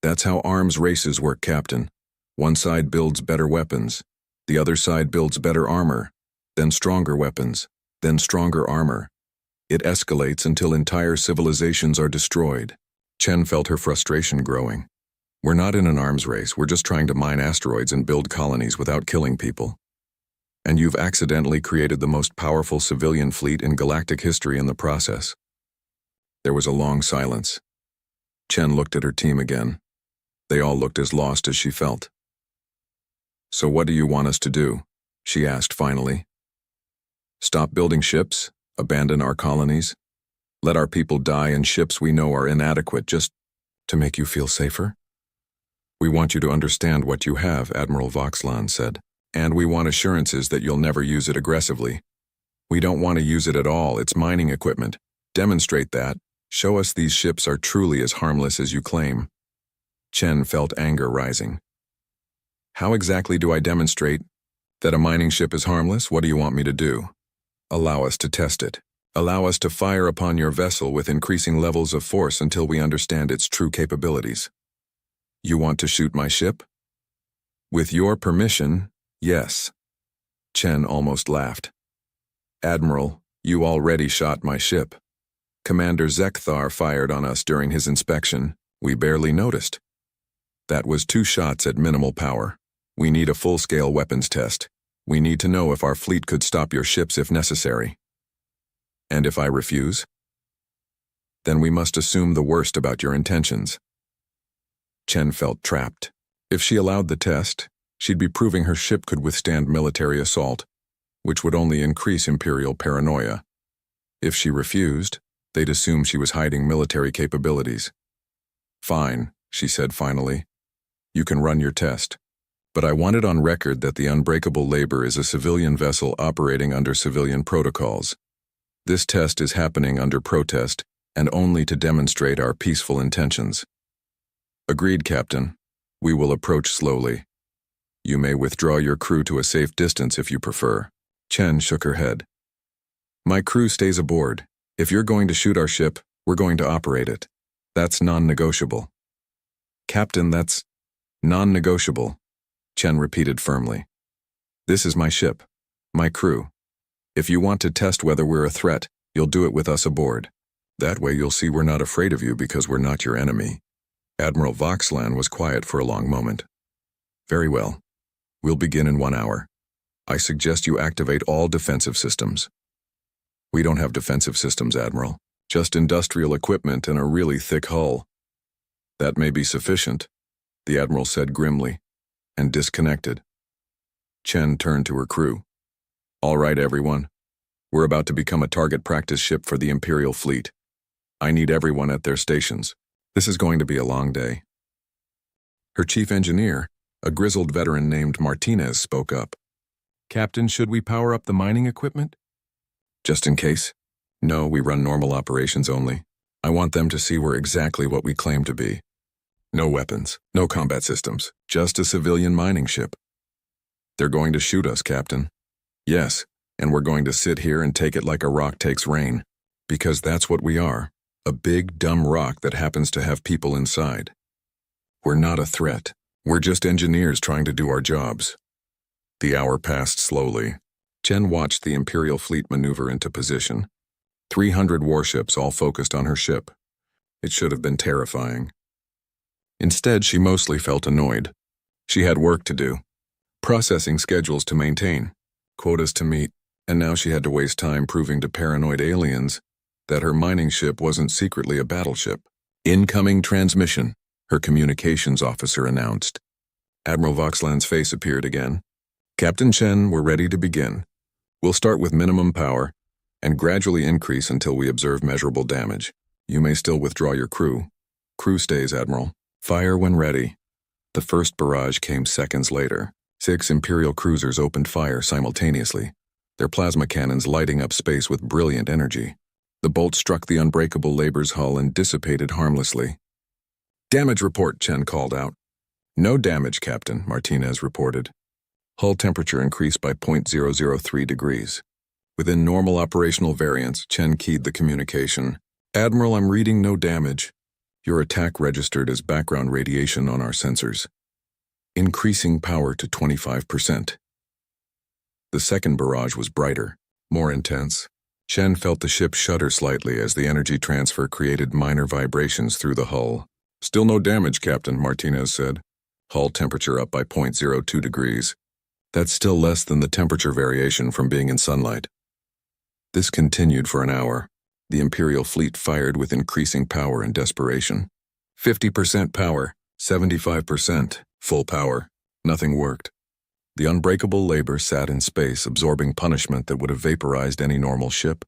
That's how arms races work, Captain. One side builds better weapons. The other side builds better armor. Then stronger weapons. Then stronger armor. It escalates until entire civilizations are destroyed. Chen felt her frustration growing. We're not in an arms race. We're just trying to mine asteroids and build colonies without killing people. And you've accidentally created the most powerful civilian fleet in galactic history in the process. There was a long silence. Chen looked at her team again. They all looked as lost as she felt. So what do you want us to do? She asked finally. Stop building ships? Abandon our colonies? Let our people die in ships we know are inadequate just to make you feel safer? We want you to understand what you have, Admiral Voxlan said. And we want assurances that you'll never use it aggressively. We don't want to use it at all. It's mining equipment. Demonstrate that. Show us these ships are truly as harmless as you claim. Chen felt anger rising. How exactly do I demonstrate that a mining ship is harmless? What do you want me to do? Allow us to test it. Allow us to fire upon your vessel with increasing levels of force until we understand its true capabilities. You want to shoot my ship? With your permission, yes. Chen almost laughed. Admiral, you already shot my ship. Commander Zekthar fired on us during his inspection. We barely noticed. That was 2 shots at minimal power. We need a full-scale weapons test. We need to know if our fleet could stop your ships if necessary. And if I refuse? Then we must assume the worst about your intentions. Chen felt trapped. If she allowed the test, she'd be proving her ship could withstand military assault, which would only increase Imperial paranoia. If she refused, they'd assume she was hiding military capabilities. Fine, she said finally. You can run your test. But I want it on record that the Unbreakable Labor is a civilian vessel operating under civilian protocols. This test is happening under protest and only to demonstrate our peaceful intentions. Agreed, Captain. We will approach slowly. You may withdraw your crew to a safe distance if you prefer. Chen shook her head. My crew stays aboard. If you're going to shoot our ship, we're going to operate it. That's non-negotiable. Captain, that's non-negotiable, Chen repeated firmly. This is my ship, my crew. If you want to test whether we're a threat, you'll do it with us aboard. That way you'll see we're not afraid of you because we're not your enemy. Admiral Voxlan was quiet for a long moment. Very well. We'll begin in 1 hour. I suggest you activate all defensive systems. We don't have defensive systems, Admiral. Just industrial equipment and a really thick hull. That may be sufficient, the Admiral said grimly, and disconnected. Chen turned to her crew. All right, everyone. We're about to become a target practice ship for the Imperial fleet. I need everyone at their stations. This is going to be a long day. Her chief engineer, a grizzled veteran named Martinez, spoke up. Captain, should we power up the mining equipment? Just in case. No, we run normal operations only. I want them to see we're exactly what we claim to be. No weapons, no combat systems, just a civilian mining ship. They're going to shoot us, Captain. Yes, and we're going to sit here and take it like a rock takes rain. Because that's what we are, a big, dumb rock that happens to have people inside. We're not a threat. We're just engineers trying to do our jobs. The hour passed slowly. Chen watched the Imperial fleet maneuver into position. 300 warships all focused on her ship. It should have been terrifying. Instead, she mostly felt annoyed. She had work to do. Processing schedules to maintain, quotas to meet, and now she had to waste time proving to paranoid aliens that her mining ship wasn't secretly a battleship. Incoming transmission, her communications officer announced. Admiral Voxland's face appeared again. Captain Chen, we're ready to begin. We'll start with minimum power and gradually increase until we observe measurable damage. You may still withdraw your crew. Crew stays, Admiral. Fire when ready. The first barrage came seconds later. 6 Imperial cruisers opened fire simultaneously, their plasma cannons lighting up space with brilliant energy. The bolt struck the unbreakable Labor's hull and dissipated harmlessly. Damage report, Chen called out. No damage, Captain, Martinez reported. Hull temperature increased by 0.003 degrees. Within normal operational variance, Chen keyed the communication. Admiral, I'm reading no damage. Your attack registered as background radiation on our sensors. Increasing power to 25%. The second barrage was brighter, more intense. Chen felt the ship shudder slightly as the energy transfer created minor vibrations through the hull. Still no damage, Captain, Martinez said. Hull temperature up by 0.02 degrees. That's still less than the temperature variation from being in sunlight. This continued for an hour. The Imperial fleet fired with increasing power and desperation. 50% power, 75%, full power. Nothing worked. The unbreakable Labor sat in space, absorbing punishment that would have vaporized any normal ship,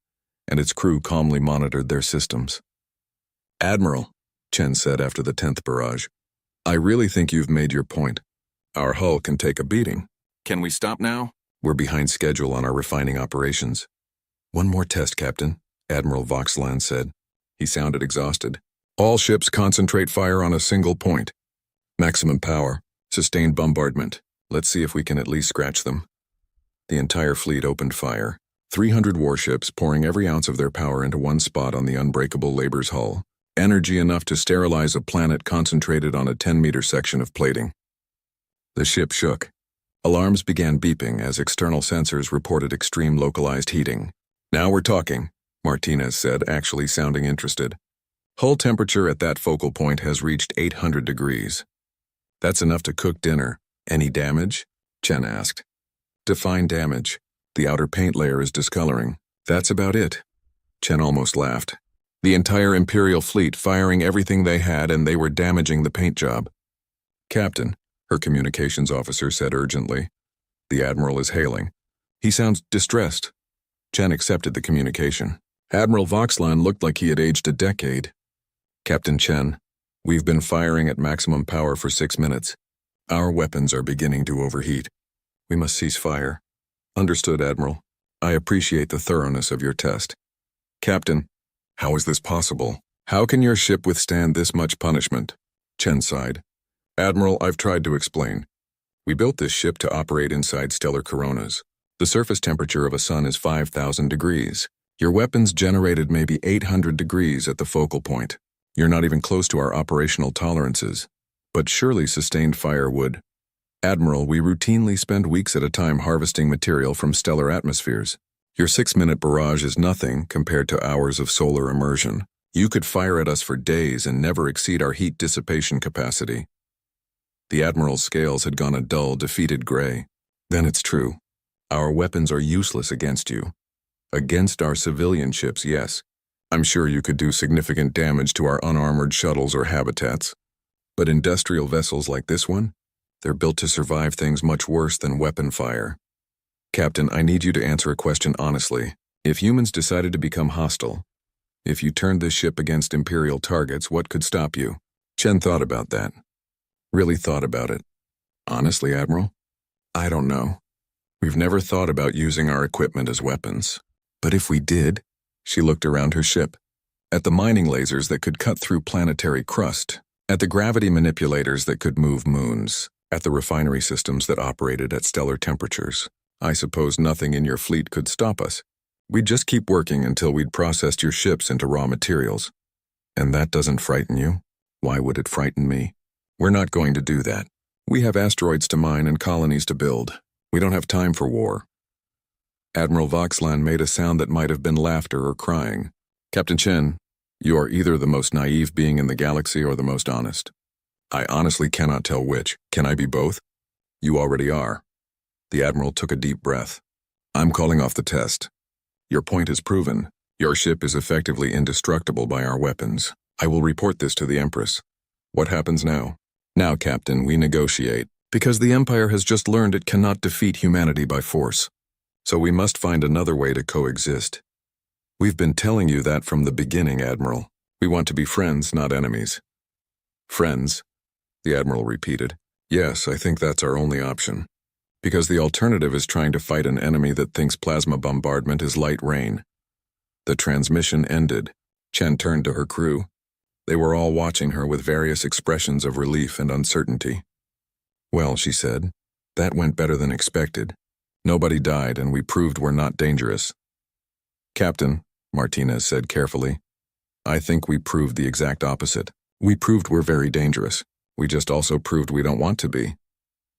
and its crew calmly monitored their systems. Admiral, Chen said after the 10th barrage, I really think you've made your point. Our hull can take a beating. Can we stop now? We're behind schedule on our refining operations. One more test, Captain, Admiral Voxland said. He sounded exhausted. All ships concentrate fire on a single point. Maximum power, sustained bombardment. Let's see if we can at least scratch them. The entire fleet opened fire. 300 warships pouring every ounce of their power into one spot on the unbreakable Labor's hull. Energy enough to sterilize a planet concentrated on a 10-meter section of plating. The ship shook. Alarms began beeping as external sensors reported extreme localized heating. Now we're talking, Martinez said, actually sounding interested. Hull temperature at that focal point has reached 800 degrees. That's enough to cook dinner. Any damage? Chen asked. Define damage. The outer paint layer is discoloring. That's about it. Chen almost laughed. The entire Imperial fleet firing everything they had, and they were damaging the paint job. Captain, her communications officer said urgently. The Admiral is hailing. He sounds distressed. Chen accepted the communication. Admiral Voxland looked like he had aged a decade. Captain Chen, we've been firing at maximum power for 6 minutes. Our weapons are beginning to overheat. We must cease fire. Understood, Admiral. I appreciate the thoroughness of your test. Captain, how is this possible? How can your ship withstand this much punishment? Chen sighed. Admiral, I've tried to explain. We built this ship to operate inside stellar coronas. The surface temperature of a sun is 5,000 degrees. Your weapons generated maybe 800 degrees at the focal point. You're not even close to our operational tolerances. But surely sustained fire would. Admiral, we routinely spend weeks at a time harvesting material from stellar atmospheres. Your 6-minute barrage is nothing compared to hours of solar immersion. You could fire at us for days and never exceed our heat dissipation capacity. The Admiral's scales had gone a dull, defeated gray. Then it's true. Our weapons are useless against you. Against our civilian ships, yes. I'm sure you could do significant damage to our unarmored shuttles or habitats. But industrial vessels like this one, they're built to survive things much worse than weapon fire. Captain, I need you to answer a question honestly. If humans decided to become hostile, if you turned this ship against Imperial targets, what could stop you? Chen thought about that. Really thought about it. Honestly, Admiral, I don't know. We've never thought about using our equipment as weapons. But if we did, she looked around her ship, at the mining lasers that could cut through planetary crust, at the gravity manipulators that could move moons, at the refinery systems that operated at stellar temperatures. I suppose nothing in your fleet could stop us. We'd just keep working until we'd processed your ships into raw materials. And that doesn't frighten you? Why would it frighten me? We're not going to do that. We have asteroids to mine and colonies to build. We don't have time for war. Admiral Voxlan made a sound that might have been laughter or crying. Captain Chen, you are either the most naive being in the galaxy or the most honest. I honestly cannot tell which. Can I be both? You already are. The Admiral took a deep breath. I'm calling off the test. Your point is proven. Your ship is effectively indestructible by our weapons. I will report this to the Empress. What happens now? Now, Captain, we negotiate, because the Empire has just learned it cannot defeat humanity by force. So we must find another way to coexist. We've been telling you that from the beginning, Admiral. We want to be friends, not enemies. Friends, the Admiral repeated. Yes, I think that's our only option. Because the alternative is trying to fight an enemy that thinks plasma bombardment is light rain. The transmission ended. Chen turned to her crew. They were all watching her with various expressions of relief and uncertainty. Well, she said, that went better than expected. Nobody died, and we proved we're not dangerous. Captain, Martinez said carefully, I think we proved the exact opposite. We proved we're very dangerous. We just also proved we don't want to be.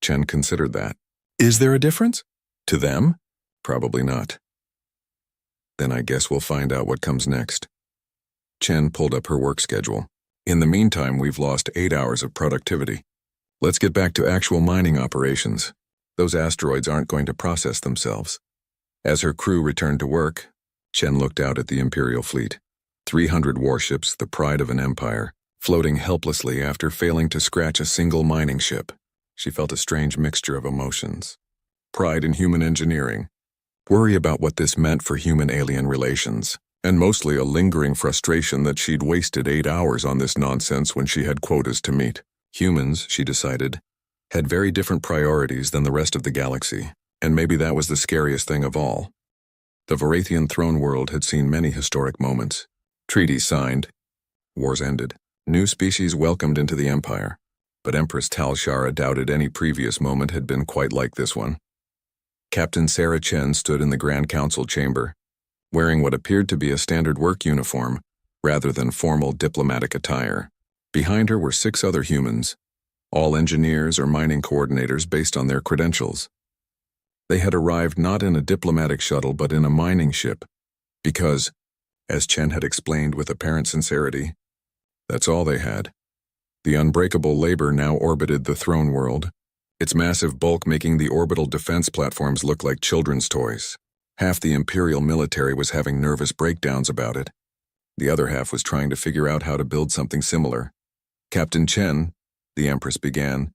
Chen considered that. Is there a difference? To them? Probably not. Then I guess we'll find out what comes next. Chen pulled up her work schedule. In the meantime, we've lost 8 hours of productivity. Let's get back to actual mining operations. Those asteroids aren't going to process themselves. As her crew returned to work, Chen looked out at the Imperial fleet. 300 warships, the pride of an empire, floating helplessly after failing to scratch a single mining ship. She felt a strange mixture of emotions. Pride in human engineering, worry about what this meant for human-alien relations, and mostly a lingering frustration that she'd wasted 8 hours on this nonsense when she had quotas to meet. Humans, she decided, had very different priorities than the rest of the galaxy, and maybe that was the scariest thing of all. The Varathian throne world had seen many historic moments. Treaties signed. Wars ended. New species welcomed into the Empire. But Empress Tal Shara doubted any previous moment had been quite like this one. Captain Sarah Chen stood in the Grand Council chamber, wearing what appeared to be a standard work uniform, rather than formal diplomatic attire. Behind her were 6 other humans, all engineers or mining coordinators based on their credentials. They had arrived not in a diplomatic shuttle but in a mining ship, because, as Chen had explained with apparent sincerity, that's all they had. The unbreakable labor now orbited the throne world, its massive bulk making the orbital defense platforms look like children's toys. Half the Imperial military was having nervous breakdowns about it. The other half was trying to figure out how to build something similar. Captain Chen, the Empress began,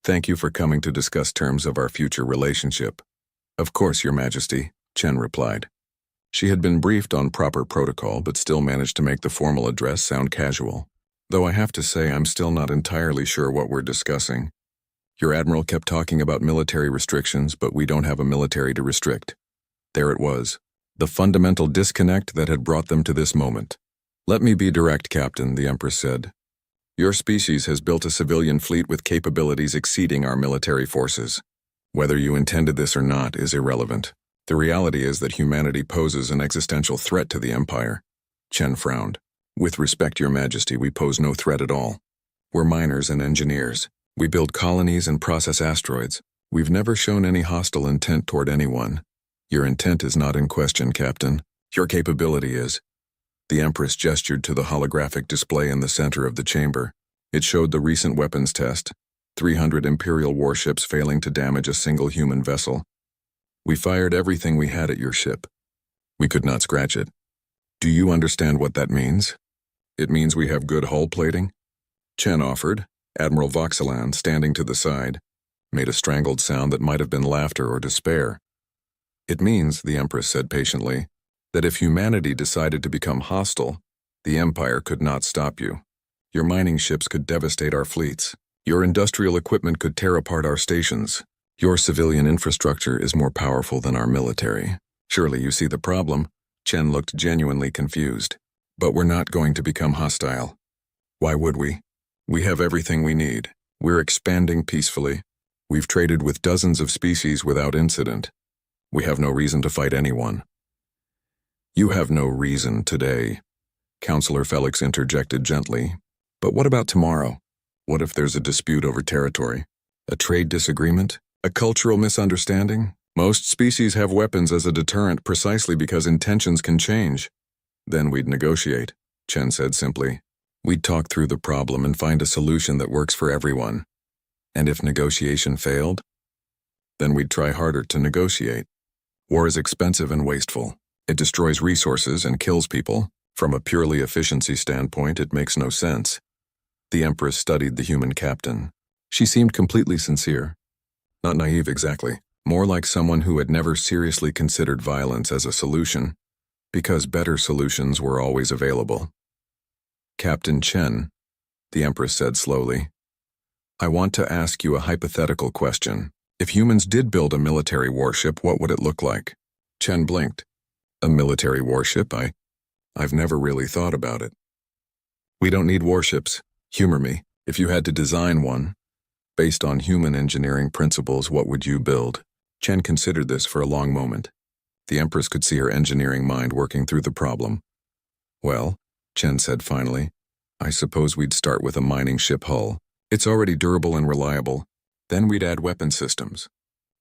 thank you for coming to discuss terms of our future relationship. Of course, Your Majesty, Chen replied. She had been briefed on proper protocol but still managed to make the formal address sound casual. Though I have to say I'm still not entirely sure what we're discussing. Your Admiral kept talking about military restrictions, but we don't have a military to restrict. There it was, the fundamental disconnect that had brought them to this moment. Let me be direct, Captain, the Empress said. Your species has built a civilian fleet with capabilities exceeding our military forces. Whether you intended this or not is irrelevant. The reality is that humanity poses an existential threat to the Empire. Chen frowned. With respect, Your Majesty, we pose no threat at all. We're miners and engineers. We build colonies and process asteroids. We've never shown any hostile intent toward anyone. Your intent is not in question, Captain. Your capability is. The Empress gestured to the holographic display in the center of the chamber. It showed the recent weapons test, 300 Imperial warships failing to damage a single human vessel. We fired everything we had at your ship. We could not scratch it. Do you understand what that means? It means we have good hull plating? Chen offered. Admiral Voxelan, standing to the side, made a strangled sound that might have been laughter or despair. It means, the Empress said patiently, that if humanity decided to become hostile, the Empire could not stop you. Your mining ships could devastate our fleets. Your industrial equipment could tear apart our stations. Your civilian infrastructure is more powerful than our military. Surely you see the problem. Chen looked genuinely confused. But we're not going to become hostile. Why would we? We have everything we need. We're expanding peacefully. We've traded with dozens of species without incident. We have no reason to fight anyone. You have no reason today, Counselor Felix interjected gently. But what about tomorrow? What if there's a dispute over territory? A trade disagreement? A cultural misunderstanding? Most species have weapons as a deterrent precisely because intentions can change. Then we'd negotiate, Chen said simply. We'd talk through the problem and find a solution that works for everyone. And if negotiation failed, then we'd try harder to negotiate. War is expensive and wasteful. It destroys resources and kills people. From a purely efficiency standpoint, it makes no sense. The Empress studied the human captain. She seemed completely sincere. Not naive exactly, more like someone who had never seriously considered violence as a solution, because better solutions were always available. Captain Chen, the Empress said slowly, I want to ask you a hypothetical question. If humans did build a military warship, what would it look like? Chen blinked. A military warship? I've never really thought about it. We don't need warships. Humor me. If you had to design one, based on human engineering principles, what would you build? Chen considered this for a long moment. The Empress could see her engineering mind working through the problem. Well, Chen said finally, I suppose we'd start with a mining ship hull. It's already durable and reliable. Then we'd add weapon systems.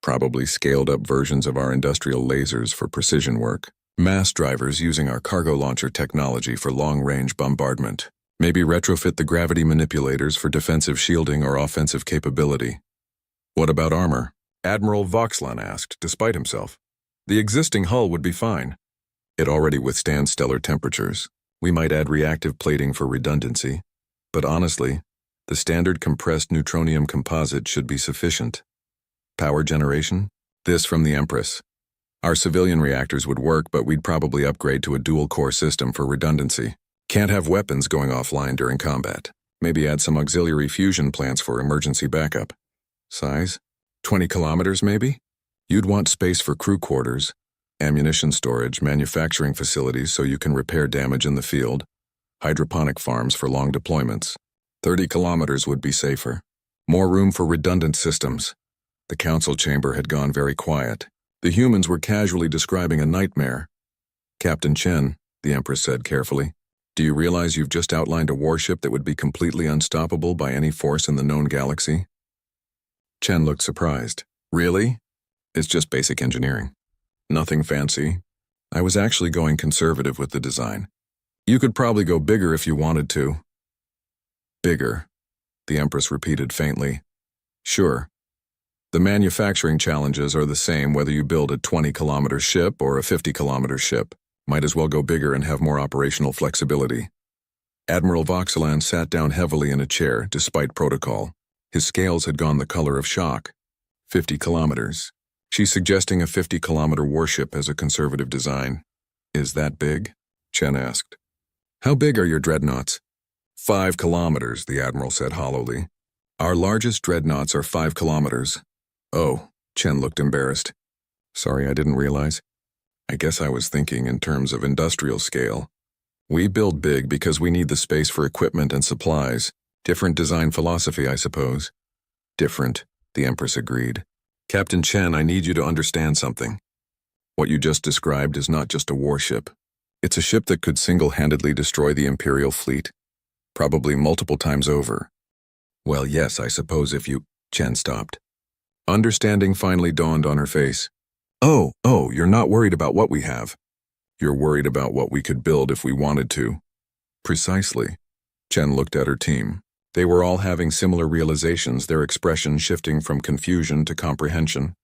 Probably scaled-up versions of our industrial lasers for precision work. Mass drivers using our cargo launcher technology for long-range bombardment. Maybe retrofit the gravity manipulators for defensive shielding or offensive capability. What about armor? Admiral Voxlan asked, despite himself. The existing hull would be fine. It already withstands stellar temperatures. We might add reactive plating for redundancy. But honestly, the standard compressed neutronium composite should be sufficient. Power generation? This from the Empress. Our civilian reactors would work, but we'd probably upgrade to a dual-core system for redundancy. Can't have weapons going offline during combat. Maybe add some auxiliary fusion plants for emergency backup. Size? 20 kilometers, maybe? You'd want space for crew quarters, ammunition storage, manufacturing facilities so you can repair damage in the field, hydroponic farms for long deployments. 30 kilometers would be safer. More room for redundant systems. The council chamber had gone very quiet. The humans were casually describing a nightmare. Captain Chen, the Empress said carefully, do you realize you've just outlined a warship that would be completely unstoppable by any force in the known galaxy? Chen looked surprised. Really? It's just basic engineering. Nothing fancy. I was actually going conservative with the design. You could probably go bigger if you wanted to. Bigger, the Empress repeated faintly. Sure. The manufacturing challenges are the same whether you build a 20-kilometer ship or a 50-kilometer ship. Might as well go bigger and have more operational flexibility. Admiral Voxelan sat down heavily in a chair, despite protocol. His scales had gone the color of shock. 50 kilometers. She's suggesting a 50-kilometer warship as a conservative design. Is that big? Chen asked. How big are your dreadnoughts? 5 kilometers, the Admiral said hollowly. Our largest dreadnoughts are 5 kilometers. Oh, Chen looked embarrassed. Sorry, I didn't realize. I guess I was thinking in terms of industrial scale. We build big because we need the space for equipment and supplies. Different design philosophy, I suppose. Different, the Empress agreed. Captain Chen, I need you to understand something. What you just described is not just a warship. It's a ship that could single-handedly destroy the Imperial fleet. Probably multiple times over. Well, yes, I suppose if you... Chen stopped. Understanding finally dawned on her face. Oh, you're not worried about what we have. You're worried about what we could build if we wanted to. Precisely. Chen looked at her team. They were all having similar realizations, their expressions shifting from confusion to comprehension.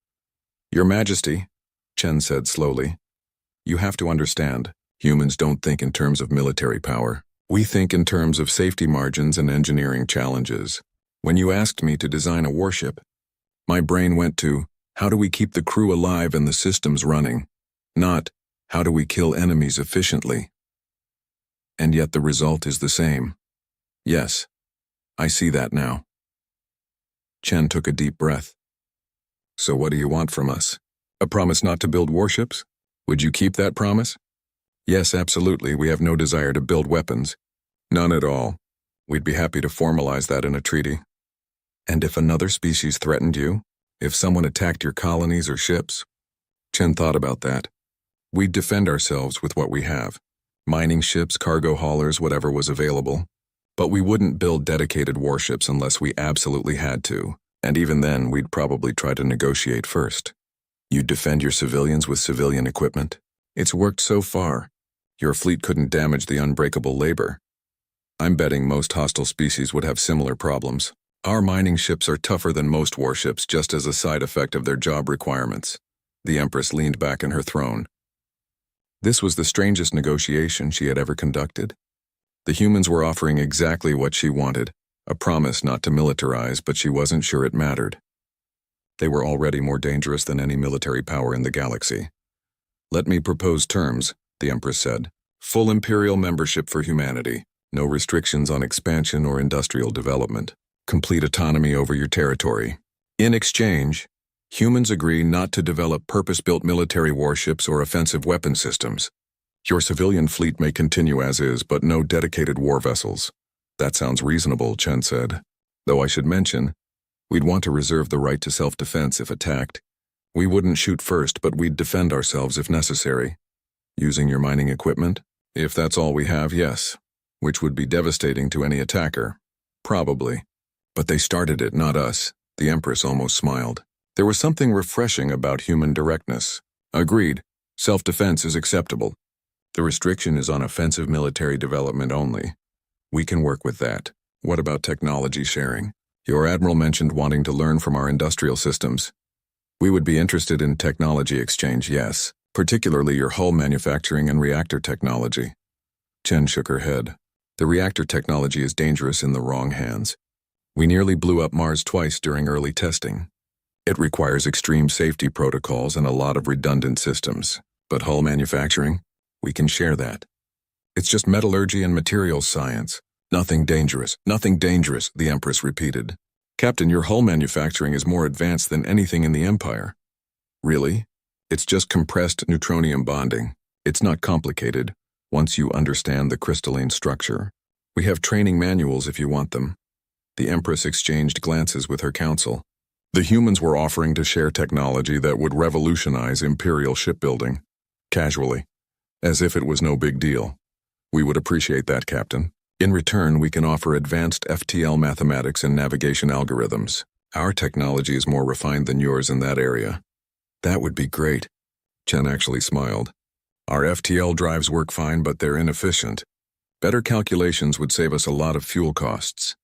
Your Majesty, Chen said slowly, you have to understand, humans don't think in terms of military power. We think in terms of safety margins and engineering challenges. When you asked me to design a warship, my brain went to, how do we keep the crew alive and the systems running? Not, how do we kill enemies efficiently? And yet the result is the same. Yes, I see that now. Chen took a deep breath. So what do you want from us? A promise not to build warships? Would you keep that promise? Yes, absolutely. We have no desire to build weapons. None at all. We'd be happy to formalize that in a treaty. And if another species threatened you? If someone attacked your colonies or ships? Chen thought about that. We'd defend ourselves with what we have. Mining ships, cargo haulers, whatever was available. But we wouldn't build dedicated warships unless we absolutely had to. And even then, we'd probably try to negotiate first. You'd defend your civilians with civilian equipment? It's worked so far. Your fleet couldn't damage the unbreakable labor. I'm betting most hostile species would have similar problems. Our mining ships are tougher than most warships just as a side effect of their job requirements. The Empress leaned back in her throne. This was the strangest negotiation she had ever conducted. The humans were offering exactly what she wanted, a promise not to militarize, but she wasn't sure it mattered. They were already more dangerous than any military power in the galaxy. Let me propose terms, the Empress said. Full Imperial membership for humanity, no restrictions on expansion or industrial development, complete autonomy over your territory. In exchange, humans agree not to develop purpose-built military warships or offensive weapon systems. Your civilian fleet may continue as is, but no dedicated war vessels. That sounds reasonable, Chen said. Though I should mention, we'd want to reserve the right to self-defense if attacked. We wouldn't shoot first, but we'd defend ourselves if necessary. Using your mining equipment? If that's all we have, yes. Which would be devastating to any attacker. Probably. But they started it, not us. The Empress almost smiled. There was something refreshing about human directness. Agreed. Self-defense is acceptable. The restriction is on offensive military development only. We can work with that. What about technology sharing? Your admiral mentioned wanting to learn from our industrial systems. We would be interested in technology exchange, yes, particularly your hull manufacturing and reactor technology. Chen shook her head. The reactor technology is dangerous in the wrong hands. We nearly blew up Mars twice during early testing. It requires extreme safety protocols and a lot of redundant systems. But hull manufacturing? We can share that. It's just metallurgy and materials science. Nothing dangerous, the Empress repeated. Captain, your hull manufacturing is more advanced than anything in the Empire. Really? It's just compressed neutronium bonding. It's not complicated, once you understand the crystalline structure. We have training manuals if you want them. The Empress exchanged glances with her council. The humans were offering to share technology that would revolutionize Imperial shipbuilding. Casually. As if it was no big deal. We would appreciate that, Captain. In return, we can offer advanced FTL mathematics and navigation algorithms. Our technology is more refined than yours in that area. That would be great. Chen actually smiled. Our FTL drives work fine, but they're inefficient. Better calculations would save us a lot of fuel costs.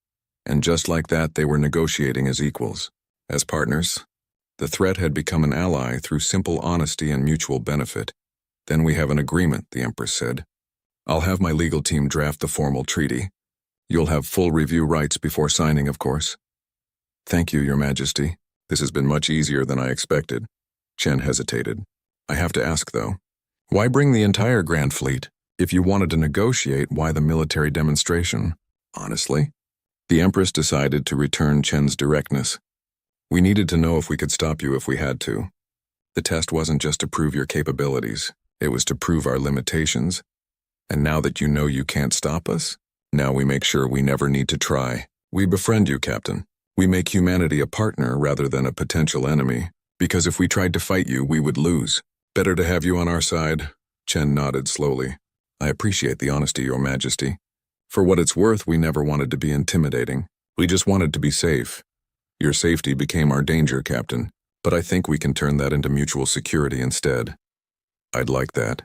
And just like that, they were negotiating as equals. As partners, the threat had become an ally through simple honesty and mutual benefit. Then we have an agreement, the Empress said. I'll have my legal team draft the formal treaty. You'll have full review rights before signing, of course. Thank you, Your Majesty. This has been much easier than I expected. Chen hesitated. I have to ask, though. Why bring the entire Grand Fleet? If you wanted to negotiate, why the military demonstration? Honestly? The Empress decided to return Chen's directness. We needed to know if we could stop you if we had to. The test wasn't just to prove your capabilities. It was to prove our limitations. And now that you know you can't stop us, now we make sure we never need to try. We befriend you, Captain. We make humanity a partner rather than a potential enemy, because if we tried to fight you, we would lose. Better to have you on our side. Chen nodded slowly. I appreciate the honesty, Your Majesty. For what it's worth, we never wanted to be intimidating. We just wanted to be safe. Your safety became our danger, Captain, but I think we can turn that into mutual security instead. I'd like that.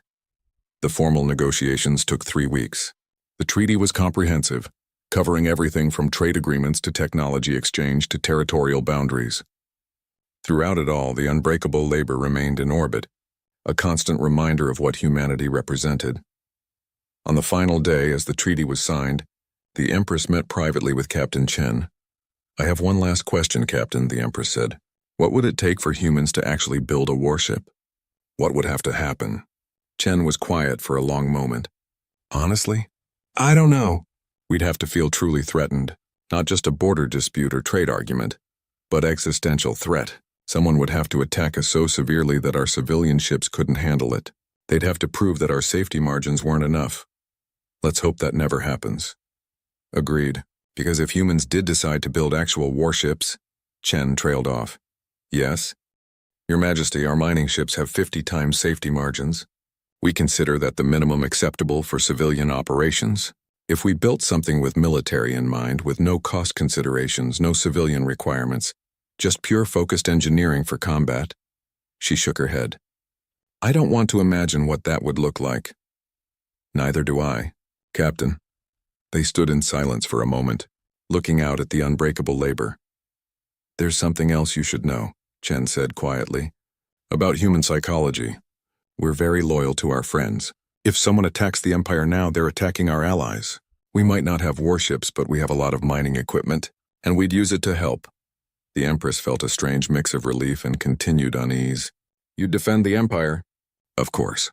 The formal negotiations took 3 weeks. The treaty was comprehensive, covering everything from trade agreements to technology exchange to territorial boundaries. Throughout it all, the unbreakable labor remained in orbit, a constant reminder of what humanity represented. On the final day, as the treaty was signed, the Empress met privately with Captain Chen. I have one last question, Captain, the Empress said. What would it take for humans to actually build a warship? What would have to happen? Chen was quiet for a long moment. Honestly? I don't know. We'd have to feel truly threatened, not just a border dispute or trade argument, but existential threat. Someone would have to attack us so severely that our civilian ships couldn't handle it. They'd have to prove that our safety margins weren't enough. Let's hope that never happens. Agreed, because if humans did decide to build actual warships, Chen trailed off. Yes? Your Majesty, our mining ships have 50 times safety margins. We consider that the minimum acceptable for civilian operations. If we built something with military in mind, with no cost considerations, no civilian requirements, just pure focused engineering for combat, She shook her head. I don't want to imagine what that would look like. Neither do I, Captain. They stood in silence for a moment, looking out at the unbreakable labor. There's something else you should know, Chen said quietly. About human psychology. We're very loyal to our friends. If someone attacks the Empire now, they're attacking our allies. We might not have warships, but we have a lot of mining equipment, and we'd use it to help. The Empress felt a strange mix of relief and continued unease. You'd defend the Empire? Of course.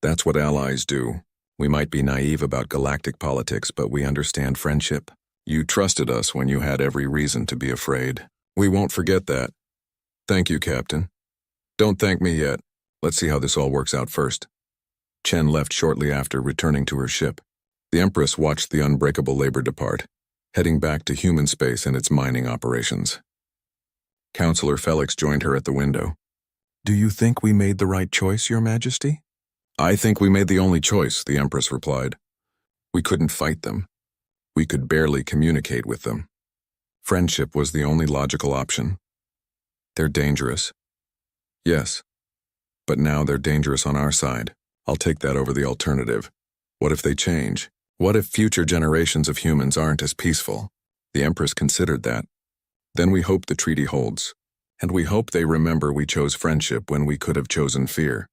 That's what allies do. We might be naive about galactic politics, but we understand friendship. You trusted us when you had every reason to be afraid. We won't forget that. Thank you, Captain. Don't thank me yet. Let's see how this all works out first. Chen left shortly after, returning to her ship. The Empress watched the unbreakable labor depart, heading back to human space and its mining operations. Counselor Felix joined her at the window. Do you think we made the right choice, Your Majesty? I think we made the only choice, the Empress replied. We couldn't fight them. We could barely communicate with them. Friendship was the only logical option. They're dangerous. Yes. But now they're dangerous on our side. I'll take that over the alternative. What if they change? What if future generations of humans aren't as peaceful? The Empress considered that. Then we hope the treaty holds. And we hope they remember we chose friendship when we could have chosen fear.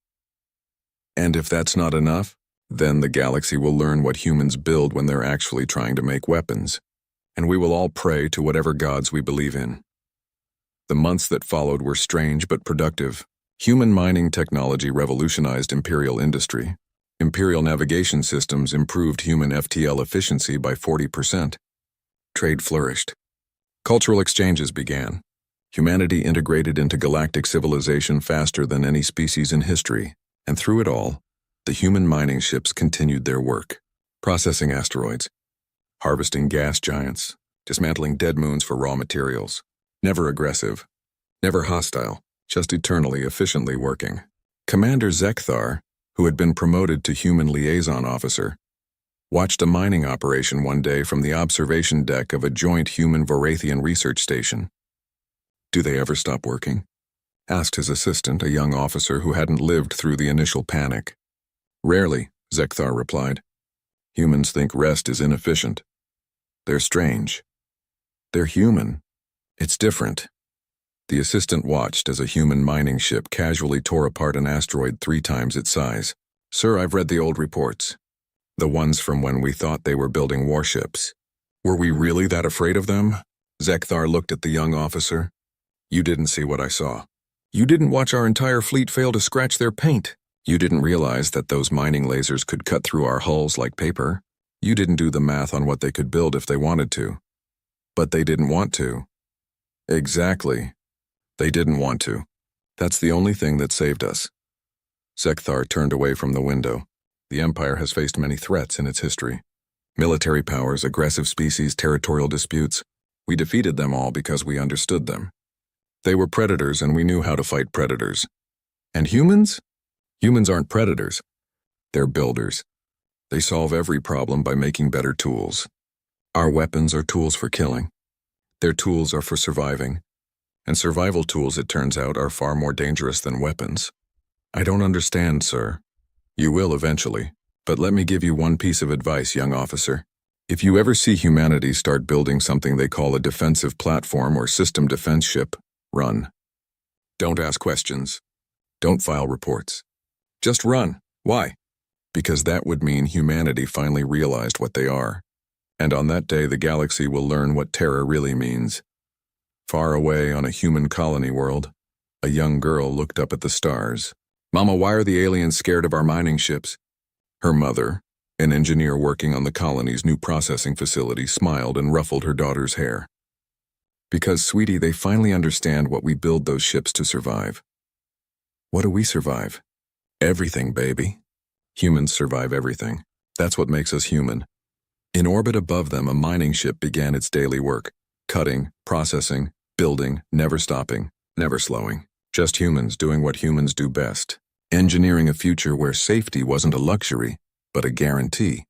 And if that's not enough, then the galaxy will learn what humans build when they're actually trying to make weapons. And we will all pray to whatever gods we believe in. The months that followed were strange but productive. Human mining technology revolutionized Imperial industry. Imperial navigation systems improved human FTL efficiency by 40%. Trade flourished. Cultural exchanges began. Humanity integrated into galactic civilization faster than any species in history, and through it all, the human mining ships continued their work, processing asteroids, harvesting gas giants, dismantling dead moons for raw materials. Never aggressive, never hostile, just eternally efficiently working. Commander Zekthar, who had been promoted to human liaison officer, watched a mining operation one day from the observation deck of a joint human-Vorathian research station. Do they ever stop working? Asked his assistant, a young officer who hadn't lived through the initial panic. Rarely, Zekthar replied. Humans think rest is inefficient. They're strange. They're human. It's different. The assistant watched as a human mining ship casually tore apart an asteroid 3 times its size. Sir, I've read the old reports. The ones from when we thought they were building warships. Were we really that afraid of them? Zekthar looked at the young officer. You didn't see what I saw. You didn't watch our entire fleet fail to scratch their paint. You didn't realize that those mining lasers could cut through our hulls like paper. You didn't do the math on what they could build if they wanted to. But they didn't want to. Exactly. They didn't want to. That's the only thing that saved us. Zekthar turned away from the window. The Empire has faced many threats in its history. Military powers, aggressive species, territorial disputes. We defeated them all because we understood them. They were predators and we knew how to fight predators. And humans? Humans aren't predators. They're builders. They solve every problem by making better tools. Our weapons are tools for killing. Their tools are for surviving. And survival tools, it turns out, are far more dangerous than weapons. I don't understand, sir. You will eventually. But let me give you one piece of advice, young officer. If you ever see humanity start building something they call a defensive platform or system defense ship, run. Don't ask questions. Don't file reports. Just run. Why? Because that would mean humanity finally realized what they are. And on that day, the galaxy will learn what terror really means. Far away on a human colony world, a young girl looked up at the stars. Mama, why are the aliens scared of our mining ships? Her mother, an engineer working on the colony's new processing facility, smiled and ruffled her daughter's hair. Because, sweetie, they finally understand what we build those ships to survive. What do we survive? Everything, baby. Humans survive everything. That's what makes us human. In orbit above them, a mining ship began its daily work. Cutting, processing, building, never stopping, never slowing. Just humans doing what humans do best. Engineering a future where safety wasn't a luxury, but a guarantee.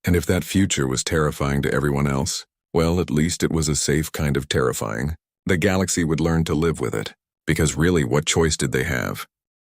And if that future was terrifying to everyone else, well, at least it was a safe kind of terrifying. The galaxy would learn to live with it. Because really, what choice did they have?